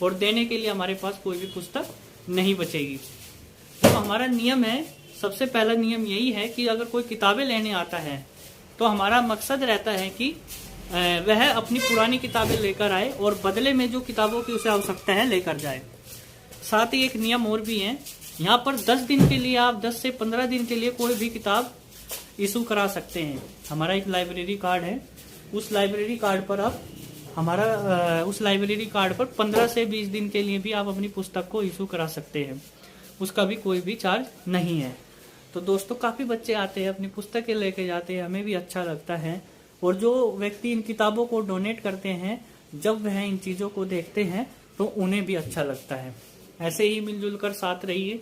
और देने के लिए हमारे पास कोई भी पुस्तक नहीं बचेगी। तो हमारा नियम है, सबसे पहला नियम यही है कि अगर कोई किताबें लेने आता है तो हमारा मकसद रहता है कि वह अपनी पुरानी किताबें लेकर आए और बदले में जो किताबों की उसे आवश्यकता है लेकर जाए। साथ ही एक नियम और भी है, यहाँ पर 10 दिन के लिए आप 10 से 15 दिन के लिए कोई भी किताब इशू करा सकते हैं। हमारा एक लाइब्रेरी कार्ड है, उस लाइब्रेरी कार्ड पर आप उस लाइब्रेरी कार्ड पर 15 से 20 दिन के लिए भी आप अपनी पुस्तक को इशू करा सकते हैं, उसका भी कोई भी चार्ज नहीं है। तो दोस्तों काफ़ी बच्चे आते हैं, अपनी पुस्तकें लेके जाते हैं, हमें भी अच्छा लगता है। और जो व्यक्ति इन किताबों को डोनेट करते हैं, जब वह इन चीज़ों को देखते हैं तो उन्हें भी अच्छा लगता है। ऐसे ही मिलजुल कर साथ रहिए,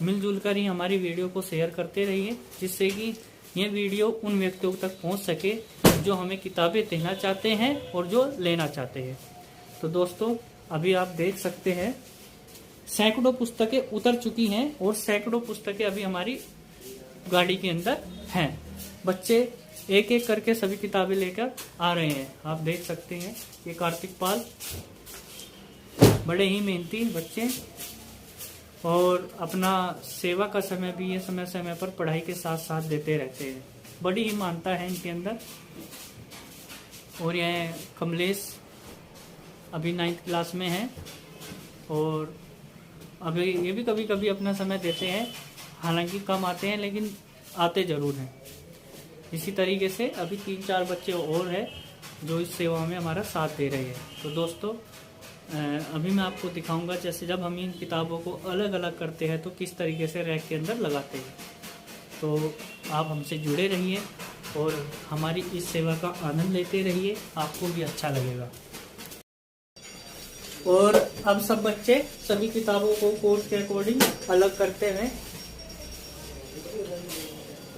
मिलजुल कर ही हमारी वीडियो को शेयर करते रहिए, जिससे कि ये वीडियो उन व्यक्तियों तक पहुंच सके जो हमें किताबें देना चाहते हैं और जो लेना चाहते हैं। तो दोस्तों अभी आप देख सकते हैं सैकड़ों पुस्तकें उतर चुकी हैं और सैकड़ों पुस्तकें अभी हमारी गाड़ी के अंदर हैं। बच्चे एक एक करके सभी किताबें लेकर आ रहे हैं। आप देख सकते हैं ये कार्तिक पाल, बड़े ही मेहनती बच्चे और अपना सेवा का समय भी ये समय समय पर पढ़ाई के साथ साथ देते रहते हैं। बड़ी ही मानता है इनके अंदर। और यह कमलेश अभी 9th क्लास में है और अभी ये भी कभी कभी अपना समय देते हैं, हालांकि कम आते हैं लेकिन आते जरूर हैं। इसी तरीके से अभी 3-4 बच्चे और हैं जो इस सेवा में हमारा साथ दे रहे हैं। तो दोस्तों अभी मैं आपको दिखाऊंगा जैसे जब हम इन किताबों को अलग अलग करते हैं तो किस तरीके से रैक के अंदर लगाते हैं। तो आप हमसे जुड़े रहिए और हमारी इस सेवा का आनंद लेते रहिए, आपको भी अच्छा लगेगा। और अब सब बच्चे सभी किताबों को कोर्स के अकॉर्डिंग अलग करते हैं।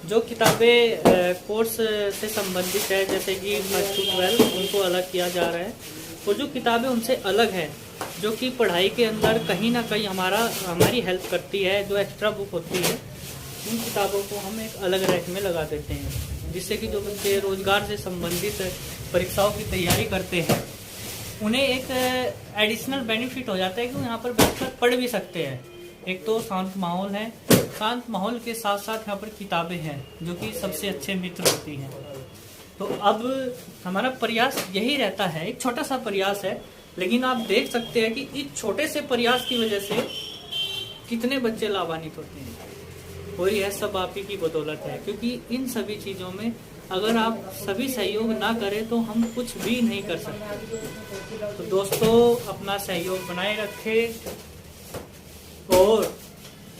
जो किताबें कोर्स से संबंधित है जैसे कि 1st to 12 उनको अलग किया जा रहा है, और जो किताबें उनसे अलग है जो कि पढ़ाई के अंदर कहीं ना कहीं हमारी हेल्प करती है, जो एक्स्ट्रा बुक होती है, उन किताबों को हम एक अलग रैक में लगा देते हैं, जिससे कि जो बच्चे रोजगार से संबंधित परीक्षाओं की तैयारी करते हैं उन्हें एक एडिशनल बेनिफिट हो जाता है कि यहाँ पर बैठकर पढ़ भी सकते हैं। एक तो शांत माहौल है, शांत माहौल के साथ साथ यहाँ पर किताबें हैं जो कि सबसे अच्छे मित्र होती हैं। तो अब हमारा प्रयास यही रहता है, एक छोटा सा प्रयास है, लेकिन आप देख सकते हैं कि इस छोटे से प्रयास की वजह से कितने बच्चे लाभान्वित होते हैं। और यह सब आप ही की बदौलत है, क्योंकि इन सभी चीज़ों में अगर आप सभी सहयोग ना करें तो हम कुछ भी नहीं कर सकते। तो दोस्तों अपना सहयोग बनाए रखें और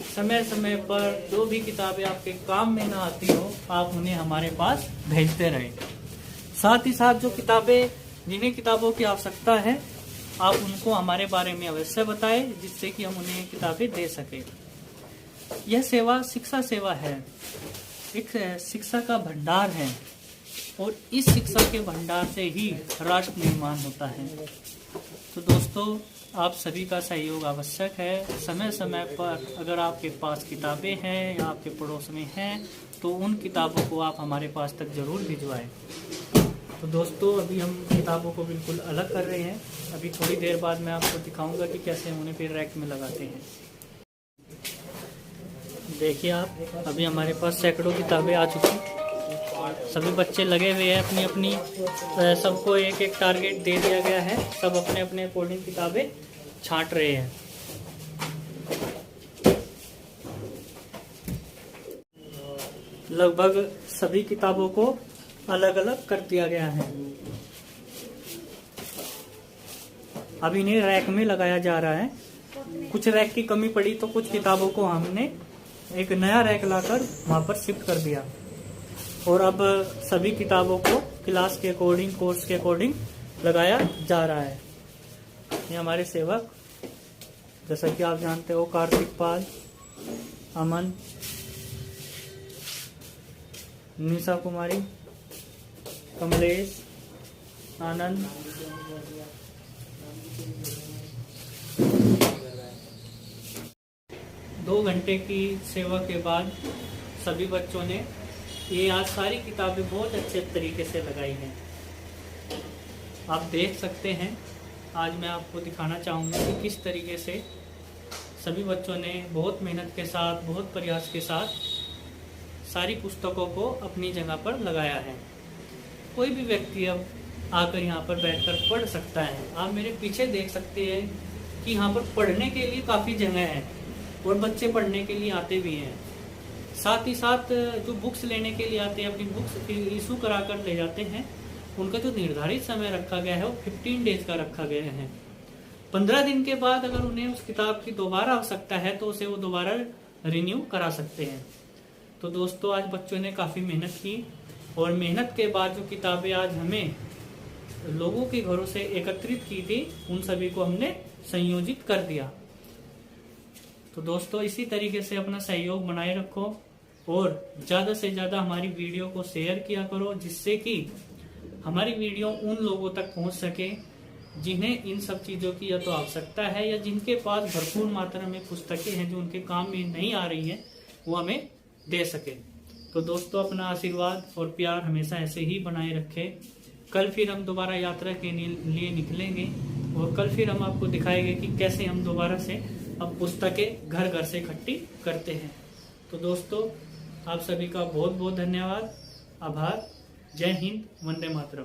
समय समय पर जो भी किताबें आपके काम में ना आती हो आप उन्हें हमारे पास भेजते रहें। साथ ही साथ जो किताबें जिन्हें किताबों की आवश्यकता है आप उनको हमारे बारे में अवश्य बताएं, जिससे कि हम उन्हें किताबें दे सकें। यह सेवा शिक्षा सेवा है, एक शिक्षा का भंडार है और इस शिक्षा के भंडार से ही राष्ट्र निर्माण होता है। तो दोस्तों आप सभी का सहयोग आवश्यक है। समय समय पर अगर आपके पास किताबें हैं या आपके पड़ोस में हैं तो उन किताबों को आप हमारे पास तक जरूर भिजवाएं। तो दोस्तों अभी हम किताबों को बिल्कुल अलग कर रहे हैं। अभी थोड़ी देर बाद मैं आपको दिखाऊंगा कि कैसे उन्हें फिर रैक में लगाते हैं। देखिए आप, अभी हमारे पास सैकड़ों किताबें आ चुकी हैं। सभी बच्चे लगे हुए हैं अपनी अपनी, सबको एक एक टारगेट दे दिया गया है, सब अपने अपने अकॉर्डिंग किताबें छांट रहे हैं। लगभग सभी किताबों को अलग अलग कर दिया गया है। अब इन्हें रैक में लगाया जा रहा है। कुछ रैक की कमी पड़ी तो कुछ किताबों को हमने एक नया रैक लाकर वहां पर शिफ्ट कर दिया और अब सभी किताबों को क्लास के अकॉर्डिंग, कोर्स के अकॉर्डिंग लगाया जा रहा है। ये हमारे सेवक, जैसा कि आप जानते हो, कार्तिक पाल, अमन, निशा कुमारी, कमलेश, आनंद, दो घंटे की सेवा के बाद सभी बच्चों ने ये आज सारी किताबें बहुत अच्छे तरीके से लगाई हैं। आप देख सकते हैं। आज मैं आपको दिखाना चाहूँगा कि किस तरीके से सभी बच्चों ने बहुत मेहनत के साथ, बहुत प्रयास के साथ सारी पुस्तकों को अपनी जगह पर लगाया है। कोई भी व्यक्ति अब आकर यहाँ पर बैठकर पढ़ सकता है। आप मेरे पीछे देख सकते हैं कि यहाँ पर पढ़ने के लिए काफ़ी जगह है और बच्चे पढ़ने के लिए आते भी हैं। साथ ही साथ जो बुक्स लेने के लिए आते हैं, अपनी बुक्स इशू करा कर ले जाते हैं, उनका जो निर्धारित समय रखा गया है वो 15 डेज का रखा गया है। 15 दिन के बाद अगर उन्हें उस किताब की दोबारा आवश्यकता है तो उसे वो दोबारा रिन्यू करा सकते हैं। तो दोस्तों, आज बच्चों ने काफ़ी मेहनत की और मेहनत के बाद जो किताबें आज हमें लोगों के घरों से एकत्रित की थी, उन सभी को हमने संयोजित कर दिया। तो दोस्तों, इसी तरीके से अपना सहयोग बनाए रखो और ज़्यादा से ज़्यादा हमारी वीडियो को शेयर किया करो, जिससे कि हमारी वीडियो उन लोगों तक पहुंच सके जिन्हें इन सब चीज़ों की या तो आवश्यकता है या जिनके पास भरपूर मात्रा में पुस्तकें हैं जो उनके काम में नहीं आ रही हैं, वो हमें दे सके। तो दोस्तों, अपना आशीर्वाद और प्यार हमेशा ऐसे ही बनाए रखें। कल फिर हम दोबारा यात्रा के लिए निकलेंगे और कल फिर हम आपको दिखाएंगे कि कैसे हम दोबारा से अब पुस्तकें घर घर से इकट्ठी करते हैं। तो दोस्तों, आप सभी का बहुत बहुत धन्यवाद, आभार। जय हिंद, वंदे मातरम।